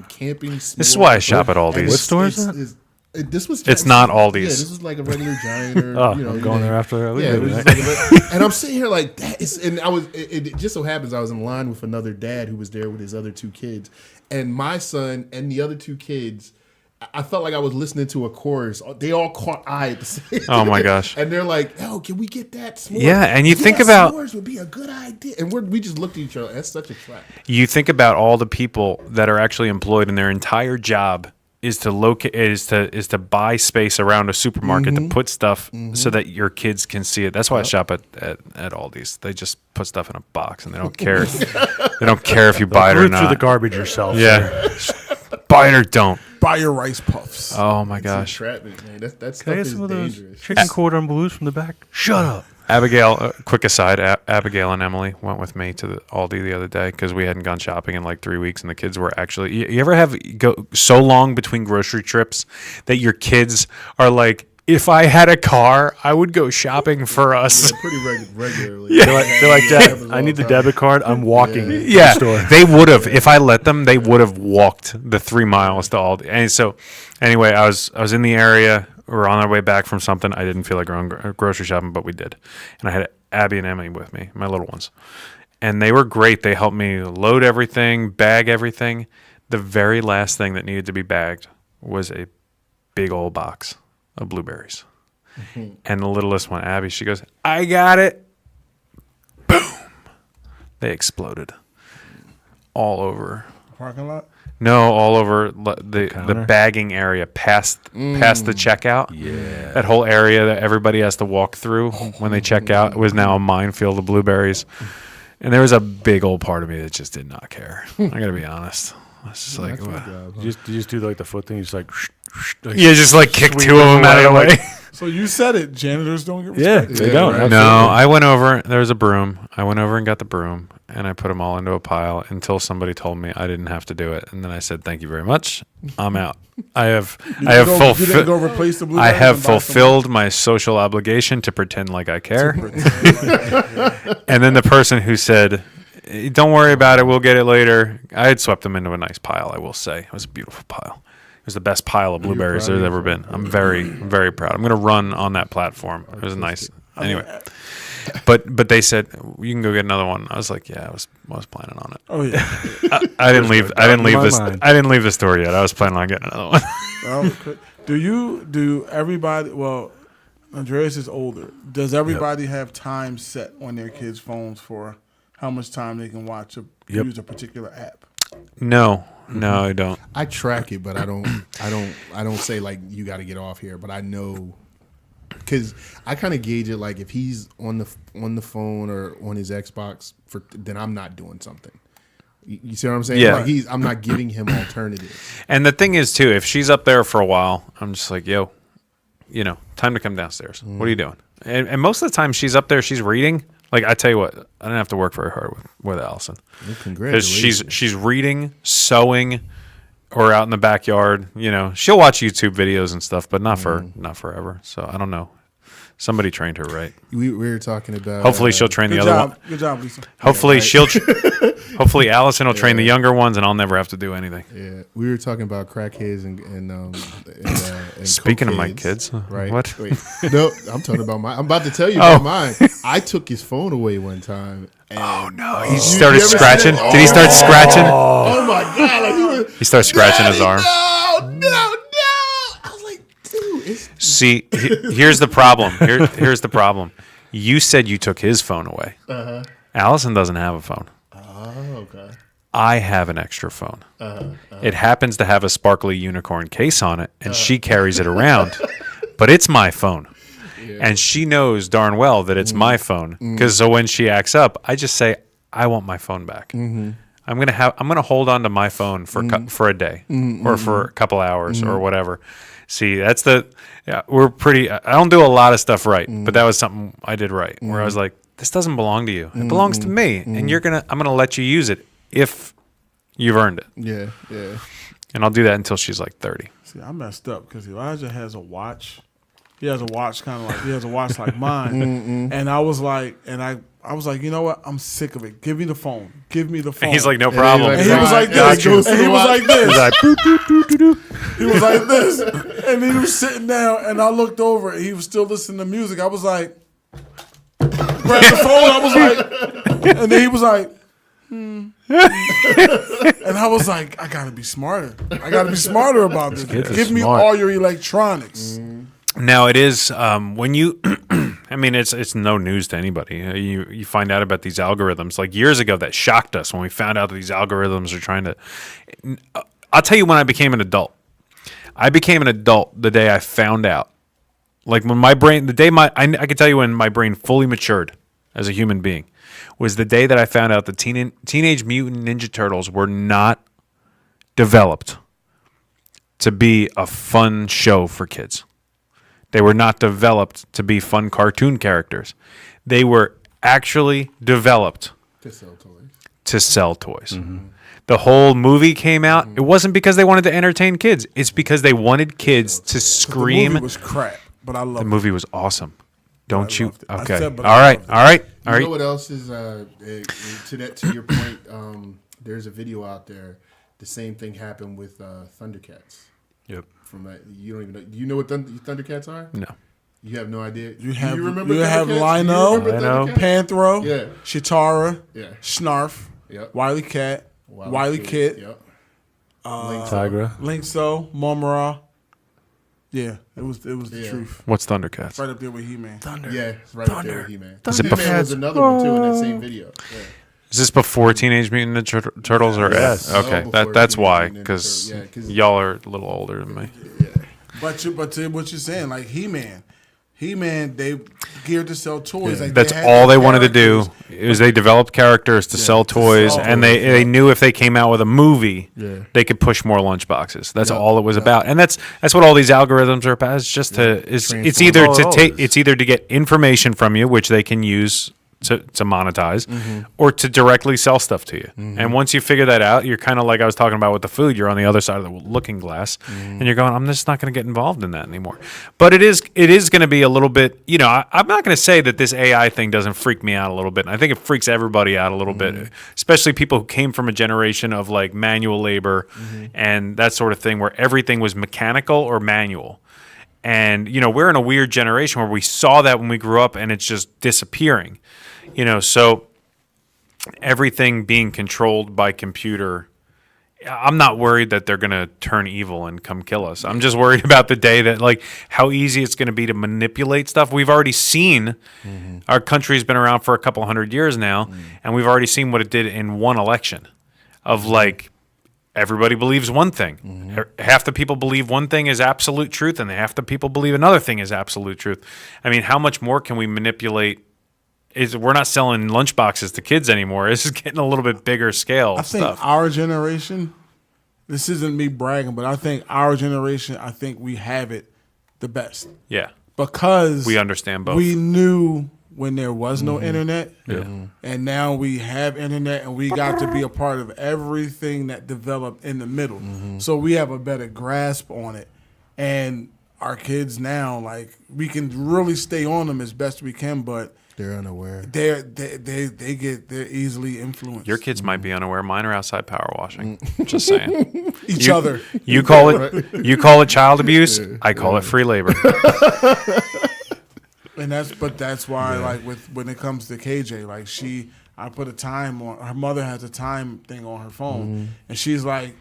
camping. This is why I shop at Aldi's. And What store is this was. It's not Aldi's. Yeah, this was like a regular Giant. Or, Oh, you know, I'm going there after our Yeah, it was leave just like and I'm sitting here like that is, and I was. It just so happens I was in line with another dad who was there with his other two kids, and my son and the other two kids. I felt like I was listening to a chorus. They all caught eye at the same time. Oh, my gosh. And they're like, "Oh, can we get that s'mores?" Yeah, and you think about- s'mores would be a good idea, and we just looked at each other. That's such a trap. You think about all the people that are actually employed in their entire job is to locate is to buy space around a supermarket to put stuff so that your kids can see it. That's why I shop at Aldi's. They just put stuff in a box and they don't care. They don't care if you buy it or Root through the not. garbage yourself. Yeah, buy it or don't. Buy your rice puffs. Oh my It's gosh. entrapment, man. That Can I stuff get is some of those dangerous. chicken cordon bleus from the back? Shut up. Abigail, quick aside, Abigail and Emily went with me to the Aldi the other day because we hadn't gone shopping in like 3 weeks, and the kids were actually. You ever have go so long between grocery trips that your kids are like, if I had a car, I would go shopping for us. Yeah, pretty regularly. They're like, Dad, I need the debit card. I'm walking to the Yeah, store. they would have if I let them. They would have walked the 3 miles to Aldi. And so, anyway, I was in the area. We were on our way back from something. I didn't feel like going grocery shopping, but we did. And I had Abby and Emily with me, my little ones, and they were great. They helped me load everything, bag everything. The very last thing that needed to be bagged was a big old box of blueberries. And the littlest one, Abby, she goes, "I got it." Boom! They exploded all over. Parking lot. No, all over the counter? bagging area past the checkout. Yeah, that whole area that everybody has to walk through when they check out was now a minefield of blueberries. And there was a big old part of me that just did not care. I got to be honest. I was just like, what? You just do like the foot thing. You just like, Yeah, just like kick Sweep two of them them out of the away, way. So you said it. Janitors don't get yeah, respect. they Yeah, don't. right. No, Absolutely. I went over. There was a broom. I went over and got the broom, and I put them all into a pile until somebody told me I didn't have to do it, and then I said, "Thank you very much. I'm out. I have You didn't go fulfilled. replace the blue. I bag have and buy some fulfilled my social obligation to pretend like I care." more? And then the person who said, "Don't worry about it. We'll get it later." I had swept them into a nice pile. I will say it was a beautiful pile. It was the best pile of blueberries proud of there's ever been. I'm very proud. I'm going to run on that platform. It was nice. Anyway, but they said you can go get another one. I was like, yeah, I was planning on it. Oh yeah. I didn't leave. I didn't in leave my this. mind. I didn't leave the store yet. I was planning on getting another one. That was quick. Do everybody? Well, Andreas is older. Does everybody have time set on their kids' phones for how much time they can watch or use a particular app? No, I don't. I track it, but I don't say like you got to get off here. But I know because I kind of gauge it like if he's on the phone or on his Xbox then I'm not doing something. You see what I'm saying? Yeah. Like I'm not giving him alternatives. And the thing is, too, if she's up there for a while, I'm just like, yo, time to come downstairs. What are you doing? And most of the time she's up there, she's reading. Like, I tell you what, I didn't have to work very hard with Allison. Well, Because congratulations. she's reading, sewing, or out in the backyard. She'll watch YouTube videos and stuff, but not forever. So I don't know. Somebody trained her right. We were talking about. Hopefully she'll train the Good other job. one. Good job, Lisa. Hopefully hopefully Allison will train the younger ones, and I'll never have to do anything. Yeah, we were talking about crackheads and Speaking of my cokeheads, kids, right? what? Wait, no, I'm talking about mine. I'm about to tell you Oh. about mine. I took his phone away one time. And Oh no! He started you ever scratching. seen it? Did he start scratching? Oh my god! Like He started scratching his arm. No! I was like, dude, it's See, here's the problem. Here's the problem. You said you took his phone away. Allison doesn't have a phone. oh okay. I have an extra phone. It happens to have a sparkly unicorn case on it, and she carries it around. But it's my phone. And she knows darn well that it's my phone. Because so when she acts up, I just say, I want my phone back. I'm gonna hold on to my phone for a day or for a couple hours or whatever. See, we're pretty. I don't do a lot of stuff right, but that was something I did right. Where I was like, this doesn't belong to you. It belongs to me, and I'm gonna let you use it if you've earned it. Yeah. And I'll do that until she's like 30. See, I messed up because Elijah has a watch He has a watch like mine. And I was like, I was like, you know what? I'm sick of it. Give me the phone. Give me the phone. And he's like, no problem. like, And he was like Got you. this. And he was like this. He's like, "Boop, doop, doop, doop, doop." He was like this. And he was sitting down, and I looked over, and he was still listening to music. I was like, grabbed the phone. I was like, and then he was like, and I was like, I gotta be smarter. I gotta be smarter about this. kids are Give me smart. all your electronics. Now it is when you, I mean, it's no news to anybody. You find out about these algorithms like years ago that shocked us when we found out that these algorithms are trying to. I'll tell you when I became an adult. I became an adult the day I found out. Like when my brain, the day I can tell you when my brain fully matured as a human being was the day that I found out the Teenage Mutant Ninja Turtles were not developed to be a fun show for kids. They were not developed to be fun cartoon characters. They were actually developed To sell toys. to sell toys. The whole movie came out. It wasn't because they wanted to entertain kids. It's because they wanted kids to The scream. movie was crap, but I loved The it. movie was awesome. Don't you? loved it. I Okay. said, but All I right. loved it. All right. All You know right. what else is to your point? There's a video out there. The same thing happened with Thundercats. Yep. From you don't even know. Do you know what Thundercats are? No. You have no idea. You have you remember you have Thundercats? Lino, Do you remember Lino. Thundercats? Panthro, Yeah. Chitara, Yeah. Snarf, Yep. Wily Cat, Wily Kit, Yep. Tigra. Linkso, Momora. Yeah, it was the Yeah. truth. What's Thundercats? Right up there with He-Man. Yeah, it's right up there with He-Man. Is it He-Man was another one too in that same video. Yeah. Is this before Teenage Mutant Ninja Turtles or Yes. Okay, Well that's before Teenage why Mutant Ninja because Turtles. Yeah, 'cause- y'all are a little older than me. But what you're saying, like He-Man, they geared to sell toys. Like That's had all the they wanted to do. characters. Is they developed characters to sell toys, sell and toys, they knew if they came out with a movie, Yeah. they could push more lunchboxes. That's all it was about, and that's what all these algorithms are about. It's just it's either That's to all it take is. it's either to get information from you, which they can use to monetize, or to directly sell stuff to you. And once you figure that out, you're kind of like I was talking about with the food. You're on the other side of the looking glass, and you're going, I'm just not going to get involved in that anymore. But it is going to be a little bit. You know, I'm not going to say that this AI thing doesn't freak me out a little bit. And I think it freaks everybody out a little bit, especially people who came from a generation of like manual labor and that sort of thing, where everything was mechanical or manual. And, you know, we're in a weird generation where we saw that when we grew up and it's just disappearing. You know, so everything being controlled by computer, I'm not worried that they're going to turn evil and come kill us. I'm just worried about the day that, like, how easy it's going to be to manipulate stuff. We've already seen our country's been around for a couple hundred years now, and we've already seen what it did in one election of, like, everybody believes one thing. Half the people believe one thing is absolute truth, and half the people believe another thing is absolute truth. I mean, how much more can we manipulate? We're not selling lunchboxes to kids anymore. This is getting a little bit bigger scale I think stuff. our generation. This isn't me bragging, but I think our generation. I think we have it the best Yeah, because we understand both. We knew when there was no internet, and now we have internet, and we got to be a part of everything that developed in the middle. So we have a better grasp on it, and our kids now, like, we can really stay on them as best we can, but They're unaware. they're easily influenced. Your kids might be unaware. Mine are outside power washing. Just saying. each other. You call it child abuse. I call it free labor. And that's why like when it comes to KJ, like I put a time on her mother has a time thing on her phone, and she's like,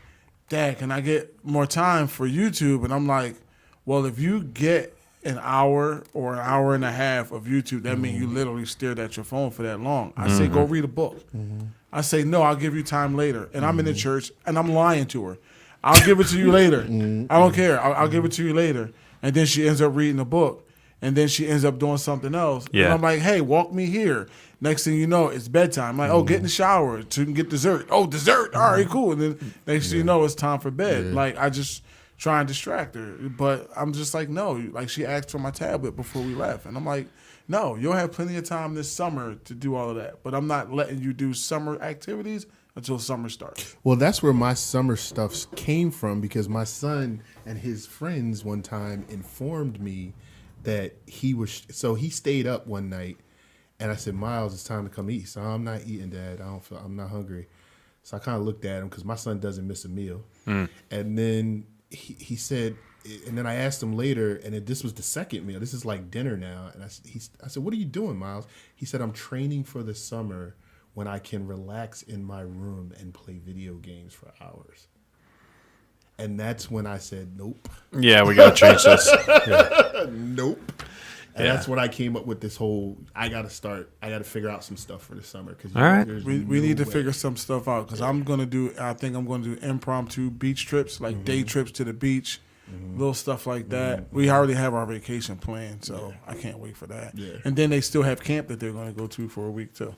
Dad, can I get more time for YouTube? And I'm like, well, if you get an hour or an hour and a half of YouTube, that means you literally stared at your phone for that long. I say, go read a book. I say, no, I'll give you time later. And I'm in the church and I'm lying to her. I'll give it to you later. I don't care. I'll give it to you later. And then she ends up reading a book. And then she ends up doing something else. Yeah. And I'm like, hey, walk me here. Next thing you know, it's bedtime. I'm like, oh, get in the shower so you can get dessert. Oh, dessert. All right, cool. And then next thing you know, it's time for bed. Like, I just try and distract her. But I'm just like, no. Like, she asked for my tablet before we left. And I'm like, no, you'll have plenty of time this summer to do all of that. But I'm not letting you do summer activities until summer starts. Well, that's where my summer stuff came from because my son and his friends one time informed me that he was. So he stayed up one night, and I said, "Miles, it's time to come eat." So I'm not eating, Dad. I'm not hungry. So I kind of looked at him because my son doesn't miss a meal. And then he said, and then I asked him later, and this was the second meal. This is like dinner now. And I said, "What are you doing, Miles?" He said, "I'm training for the summer when I can relax in my room and play video games for hours." And that's when I said, "Nope." Yeah, we got to change this. Nope. And Yeah. that's when I came up with this whole, I got to figure out some stuff for the summer. Cause All right. We need to figure some stuff out because I think I'm going to do impromptu beach trips, like day trips to the beach, little stuff like that. We already have our vacation planned, so I can't wait for that. Yeah. And then they still have camp that they're going to go to for a week too.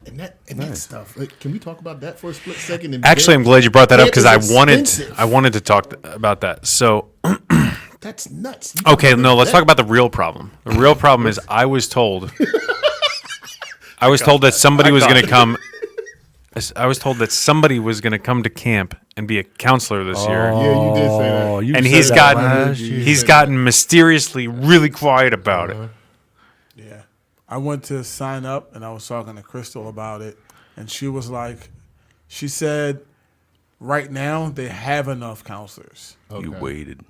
And that stuff. Like, can we talk about that for a split second? And Actually, I'm glad you brought that up Camp because is I expensive. wanted to talk about that. So, That's nuts. okay, no, let's talk about the real problem. The real problem is I was told that somebody was going to come. I was told that somebody was going to come to camp and be a counselor this year. Yeah, you did say that. Oh, you And said he's that last year. gotten mysteriously really quiet about it. Yeah. I went to sign up and I was talking to Crystal about it. And she said, right now they have enough counselors. You waited.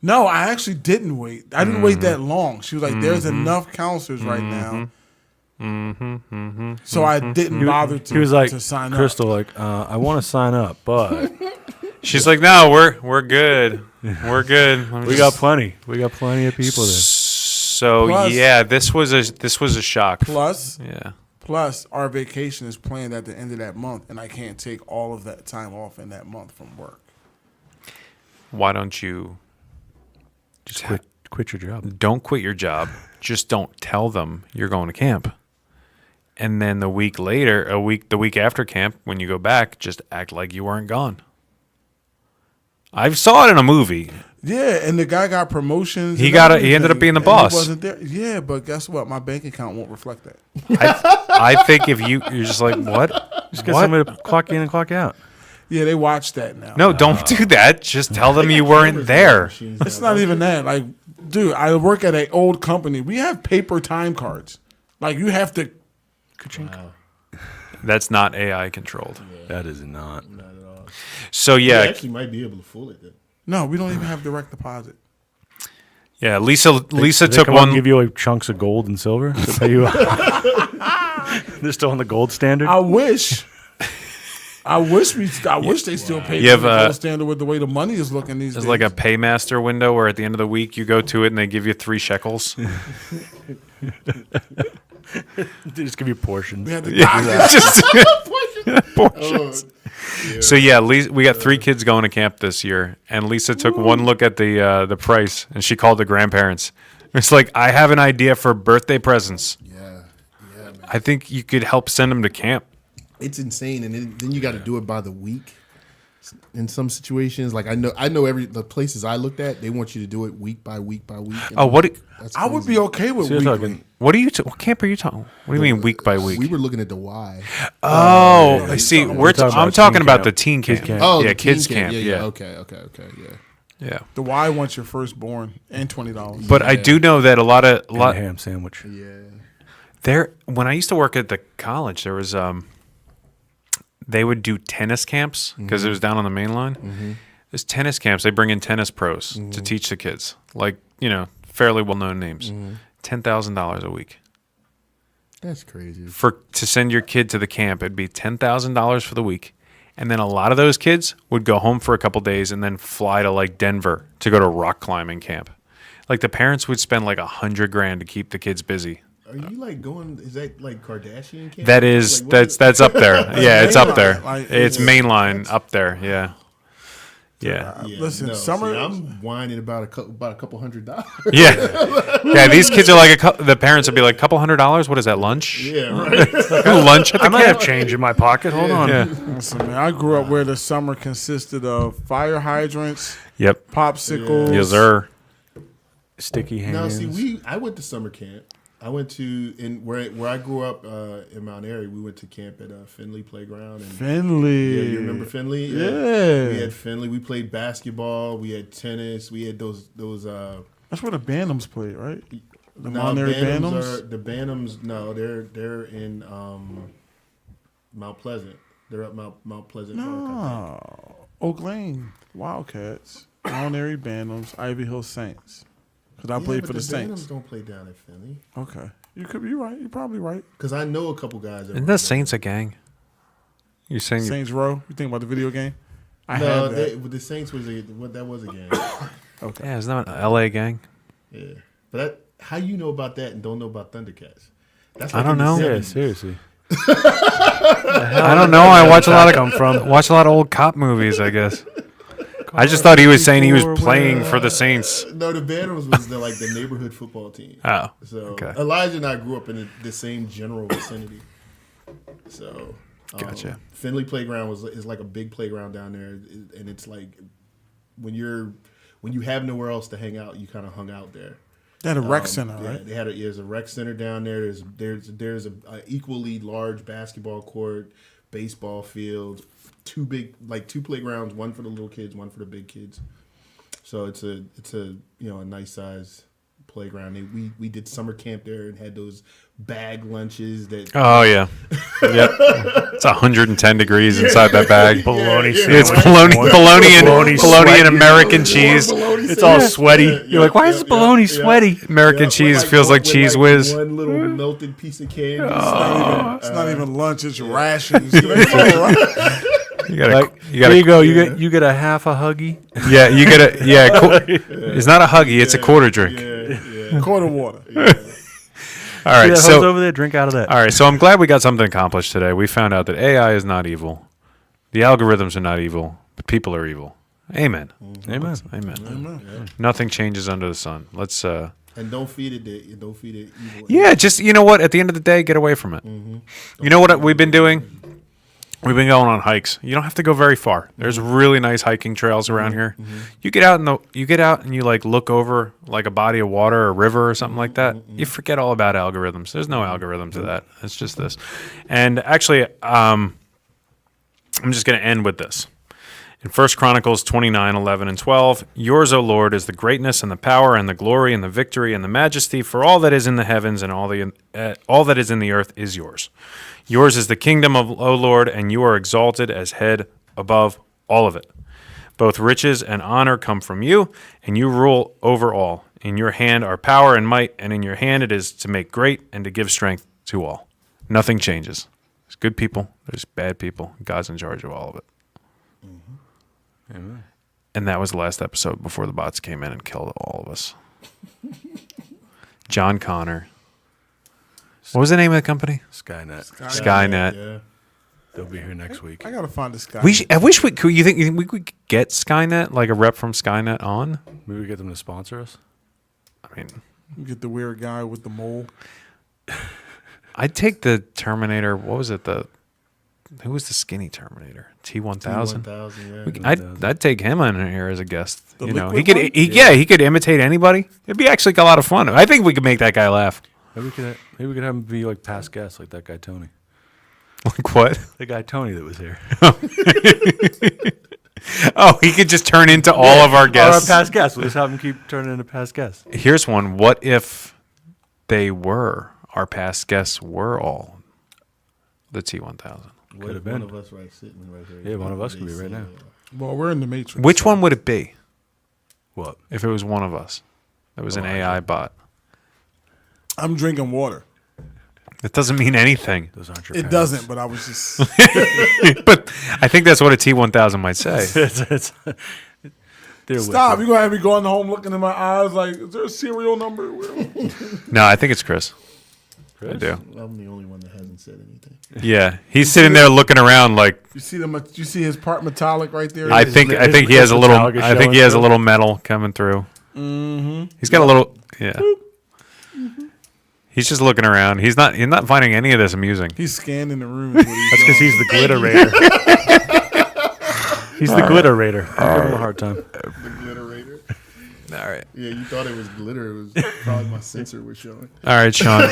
No, I actually didn't wait. I didn't wait that long. She was like, there's enough counselors right now. So I didn't bother He was like, to sign Crystal, up. like, I want to sign up, but She's like, no, we're good. We're good. Let me we got plenty. We got plenty of people there. So Plus- yeah, this was a shock. Plus, Yeah. our vacation is planned at the end of that month, and I can't take all of that time off in that month from work. Why don't you Just quit your job. don't quit your job? Just don't tell them you're going to camp. And then the week after camp, when you go back, just act like you weren't gone. I saw it in a movie. Yeah, and the guy got promotions. He and he ended up everything, being the and boss. He wasn't there. Yeah, but guess what? My bank account won't reflect that. I think if you're just like, what? Just get What? somebody to clock in and clock out. Yeah, they watch that now. No, don't do that. Just tell them you weren't there. It's not even that. Like, dude, I work at an old company. We have paper time cards. Like, you have to. That's not AI controlled. That is not. So You yeah, actually might be able to fool it then. No, we don't even have direct deposit. yeah. Lisa They took come out and one. give you like chunks of gold and silver to pay you. They're still on the gold standard. I wish. I wish they still pay You have, the gold standard with the way the money is looking these There's days. like a paymaster window where at the end of the week you go to it and they give you 3 shekels. They just give you portions. we had to Just portions. So yeah, we got 3 kids going to camp this year, and Lisa took one look at the price, and she called the grandparents. It's like, I have an idea for birthday presents. Yeah, man. I think you could help send them to camp. It's insane, and then you got to do it by the week. In some situations, like I know the places I looked at, they want you to do it week by week by week. Oh, what That's I would crazy. be okay with So you're weekly. talking- what camp are you talking? What do you mean week by week? We were looking at the Y. Oh, I see. We're talking I'm about talking teen about camp. the teen Kids camp. camp. Oh, yeah, the kids teen camp. Yeah, Okay, yeah. yeah. The Y wants your firstborn and $20. But I do know that a lot And a ham sandwich. Yeah. there. When I used to work at the college, there was they would do tennis camps because it was down on the main line. There's tennis camps. They bring in tennis pros to teach the kids, like fairly well-known names. $10,000 a week That's crazy. to send your kid to the camp. It'd be $10,000 for the week, and then a lot of those kids would go home for a couple days and then fly to like Denver to go to rock climbing camp. Like the parents would spend like $100,000 to keep the kids busy. Are you like going? Is that like Kardashian camp? That is Like, what that's up there. Yeah, it's up there. Like, It's mainline up there. Yeah. Yeah. Yeah, Listen, summer- I'm whining about a couple $100. Yeah. Yeah, these kids are like the parents would be like $200. What is that, lunch? Yeah, right. Lunch at the I might have camp. change in my pocket. Hold on. Yeah. Listen, man, I grew up where the summer consisted of fire hydrants, Yep. popsicles. Yes, sir. Sticky hands. Now, see, I went to summer camp. I went to where I grew up in Mount Airy. We went to camp at Finley Playground. And Finley. yeah, you remember Finley? Yeah. We had Finley. We played basketball. We had tennis. We had those That's where the Bantams played, right? The No, Monterey Bantams Bantams. the Bantams. No, they're in Mount Pleasant. They're up Mount Pleasant Park. I think. No, Oak Lane Wildcats, Monterey Bantams, Ivy Hill Saints. Because I Yeah, played but for the Bantams Saints. don't play down at Philly. Okay, you could be right. You're probably right. Because I know a couple guys. That Isn't run the there. Saints a gang? You saying Saints Row. You think about the video game? I No, had that. the Saints was that was a game. Okay. yeah, isn't that an LA gang? Yeah, but how you know about that and don't know about Thundercats? That's I don't in the know. Yeah, 70s. seriously. I don't know. I watch a lot of watch a lot of old cop movies. I guess. I just thought he was saying he was playing for the Saints. No, the Bantams was the neighborhood football team. Oh, So okay. Elijah and I grew up in the same general vicinity. So Gotcha. Finley Playground is like a big playground down there, and it's like when you have nowhere else to hang out, you kind of hung out there. They had a rec center, Yeah, right? there's a rec center down there. There's a equally large basketball court, baseball field, two playgrounds, one for the little kids, one for the big kids. So it's a a nice size playground. We did summer camp there and had those bag lunches that. Oh yeah. Yep. It's 110 degrees inside that bag. Bologna It's sandwich. bologna and American cheese. It's all sweaty. You're like, why is this bologna sweaty? American cheese feels like cheese whiz. One little melted piece of candy. It's not even lunch. It's rations. You gotta, Like, you there gotta, you go. You get a half a huggy. yeah, you gotta, it's not a huggy, it's a quarter drink. Quarter water. All See right, that hose so over there, drink out of that. all right, so I'm glad we got something accomplished today. We found out that AI is not evil, the algorithms are not evil, but people are evil. Amen. Amen. Amen. Nothing changes under the sun. Let's. And don't feed it evil. Yeah, just you know what? At the end of the day, get away from it. You know what we've been doing? We've been going on hikes. You don't have to go very far. There's really nice hiking trails around here. You get out and you like look over like a body of water or a river or something like that. You forget all about algorithms. There's no algorithm to that. It's just this. And actually, I'm just going to end with this. In 1 Chronicles 29, 11, and 12, yours, O Lord, is the greatness and the power and the glory and the victory and the majesty, for all that is in the heavens and all that is in the earth is yours. Yours is the kingdom, O Lord, and you are exalted as head above all of it. Both riches and honor come from you, and you rule over all. In your hand are power and might, and in your hand it is to make great and to give strength to all. Nothing changes. There's good people, there's bad people. God's in charge of all of it. Amen. And that was the last episode before the bots came in and killed all of us. John Connor. What was the name of the company? Skynet. Skynet. Yeah. They'll be here next week. I gotta find this guy. I wish we could. You think we could get Skynet, like a rep from Skynet, on? Maybe we get them to sponsor us. I mean, Get the weird guy with the mole. I'd take the Terminator. What was it? Who was the skinny Terminator? T-1000. T-1000, yeah. I'd take him on here as a guest. The You know, liquid he could. one? He could imitate anybody. It'd be actually a lot of fun. I think we could make that guy laugh. Maybe we could have him be like past guests, like that guy Tony. Like what? The guy Tony that was here. Oh, he could just turn into all of our Or our guests. past guests. We'll just have him keep turning into past guests. Here's one. What if our past guests were all the T-1000? Could have One been. of us sitting right there. Yeah, one of us could be right now. Well, we're in the Matrix. Which one would it be What? if it was one of us? That was an AI bot. I'm drinking water. It doesn't mean anything. Those aren't your It parents. doesn't, but I was just. But I think that's what a T-1000 might say. They're Stop! liquid. You gonna have me going home looking in my eyes like, is there a serial number? No, I think it's Chris. I Chris? do. I'm the only one that hasn't said anything. Yeah, he's sitting there looking around like You see them? You see his part metallic right there. I think he has a little. I think he has a little metal coming through. Mm-hmm. He's got a little. Yeah. He's just looking around. He's not finding any of this amusing. He's scanning the room. Is what he's That's because doing. he's the glitter raider. He's the glitter raider. Give him a hard time. The glitterator. All right. Yeah, you thought it was glitter. It was probably my sensor was showing. All right, Sean.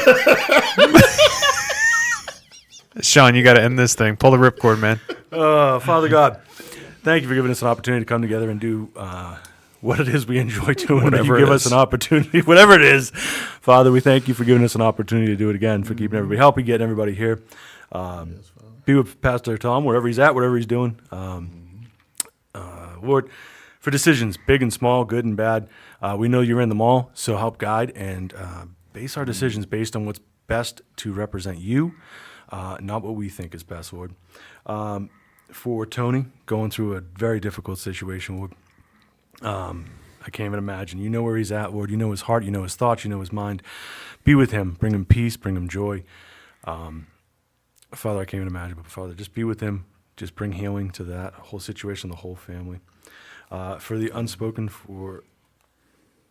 Sean, you got to end this thing. Pull the ripcord, man. Father God, thank you for giving us an opportunity to come together and do what it is we enjoy doing, that you Whatever give it us is. an opportunity, whatever it is. Father, we thank you for giving us an opportunity to do it again, for keeping everybody healthy, getting everybody here. Be with Pastor Tom wherever he's at, whatever he's doing. Lord, for decisions, big and small, good and bad, we know you're in them all, so help guide and base our decisions based on what's best to represent you, not what we think is best, Lord. For Tony, going through a very difficult situation, Lord, I can't even imagine. You know where he's at, Lord. You know his heart, you know his thoughts, you know his mind. Be with him. Bring him peace, bring him joy. Father, I can't even imagine, but Father, just be with him. Just bring healing to that whole situation, the whole family. For the unspoken,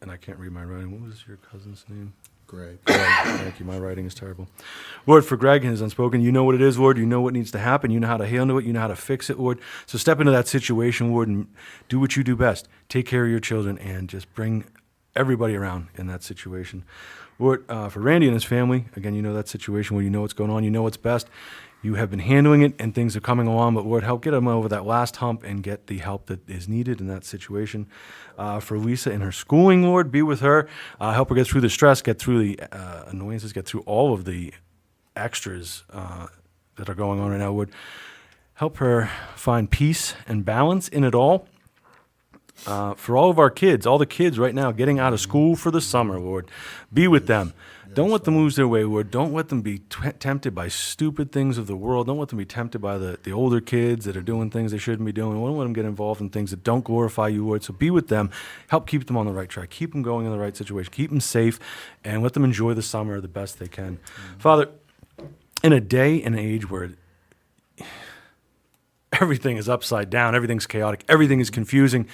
and I can't read my writing. What was your cousin's name? Greg. Thank you. My writing is terrible. Lord, for Greg and his unspoken, you know what it is, Lord. You know what needs to happen. You know how to handle it. You know how to fix it, Lord. So step into that situation, Lord, and do what you do best. Take care of your children and just bring everybody around in that situation. Lord, for Randy and his family, again, you know that situation where you know what's going on. You know what's best. You have been handling it, and things are coming along, but Lord, help get them over that last hump and get the help that is needed in that situation. For Lisa and her schooling, Lord, be with her. Help her get through the stress, get through the annoyances, get through all of the extras that are going on right now, Lord. Help her find peace and balance in it all. For all of our kids, all the kids right now getting out of school for the summer, Lord, be with them. Don't let them lose their way, Lord. Don't let them be tempted by stupid things of the world. Don't let them be tempted by the older kids that are doing things they shouldn't be doing. Don't let them get involved in things that don't glorify you, Lord. So be with them. Help keep them on the right track. Keep them going in the right situation. Keep them safe, and let them enjoy the summer the best they can. Father, in a day and age where everything is upside down, everything's chaotic, everything is confusing,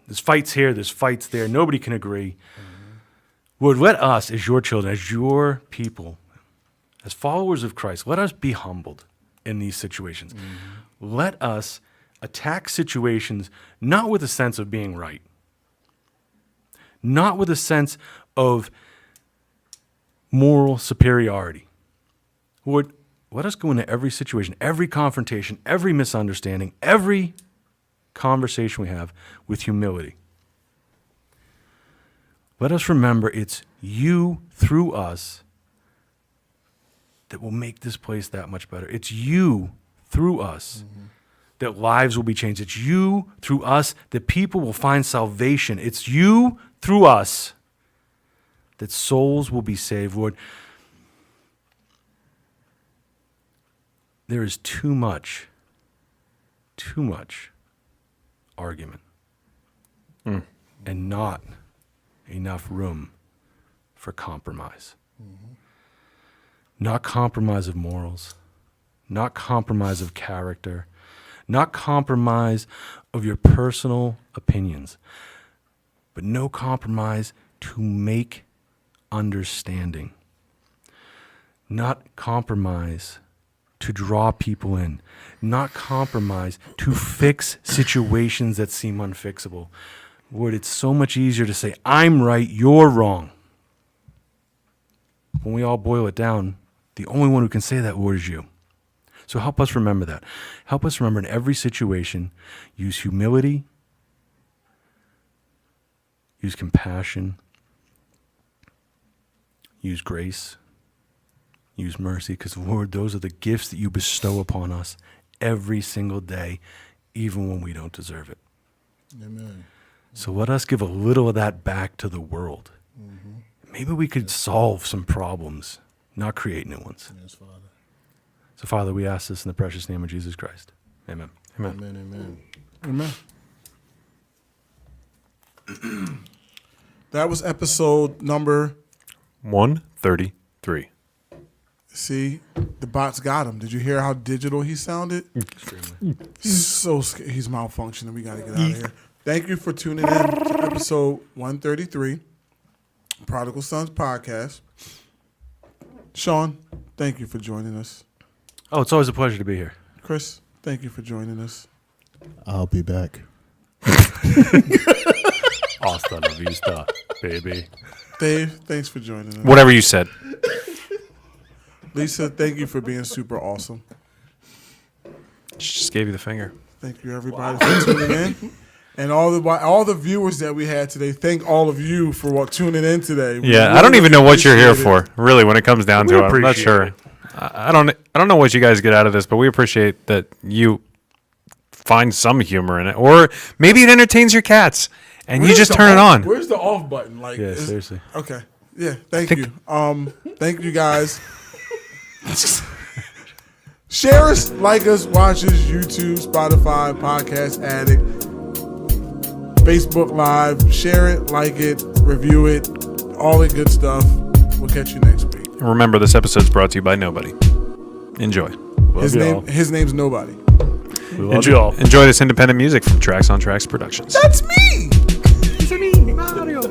there's fights here, there's fights there, nobody can agree. Lord, let us, as your children, as your people, as followers of Christ, let us be humbled in these situations. Let us attack situations not with a sense of being right, not with a sense of moral superiority. Lord, let us go into every situation, every confrontation, every misunderstanding, every conversation we have with humility. Let us remember it's you through us that will make this place that much better. It's you through us that lives will be changed. It's you through us that people will find salvation. It's you through us that souls will be saved. Lord, there is too much argument and not enough room for compromise. Not compromise of morals, not compromise of character, not compromise of your personal opinions, but no compromise to make understanding. Not compromise to draw people in, not compromise to fix situations that seem unfixable. Lord, it's so much easier to say, I'm right, you're wrong. When we all boil it down, the only one who can say that, Lord, is you. So help us remember that. Help us remember in every situation, use humility, use compassion, use grace, use mercy, because, Lord, those are the gifts that you bestow upon us every single day, even when we don't deserve it. Amen. So let us give a little of that back to the world. Maybe we could solve some problems, not create new ones. Yes, Father. So, Father, we ask this in the precious name of Jesus Christ. Amen. Amen. Amen. Amen. That was episode number. 133. See, the bots got him. Did you hear how digital he sounded? Extremely. So scared. He's malfunctioning. We got to get out of here. Thank you for tuning in to episode 133, Prodigal Sons Podcast. Sean, thank you for joining us. Oh, it's always a pleasure to be here. Chris, thank you for joining us. I'll be back. Hasta la vista, baby. Dave, thanks for joining us. Whatever you said. Lisa, thank you for being super awesome. She just gave you the finger. Thank you, everybody, for tuning in. And all the viewers that we had today, thank all of you for tuning in today. We Yeah, I don't really even know what you're here appreciate for. Really, when it comes down We to it, I'm not appreciate sure. it. I don't know what you guys get out of this, but we appreciate that you find some humor in it, or maybe it entertains your cats, and you Where's just the turn it off- on. Where's the off button? Like, Yeah, is- seriously. Okay. Yeah. Thank you. Thank you guys. Share us, like us, watch us, YouTube, Spotify, Podcast Addict, Facebook Live. Share it, like it, review it, all the good stuff. We'll catch you next week. Remember, this episode's brought to you by nobody. Enjoy. Love y'all. His name's Nobody. We love you all. Enjoy this independent music from Tracks on Tracks Productions. That's me. Mario.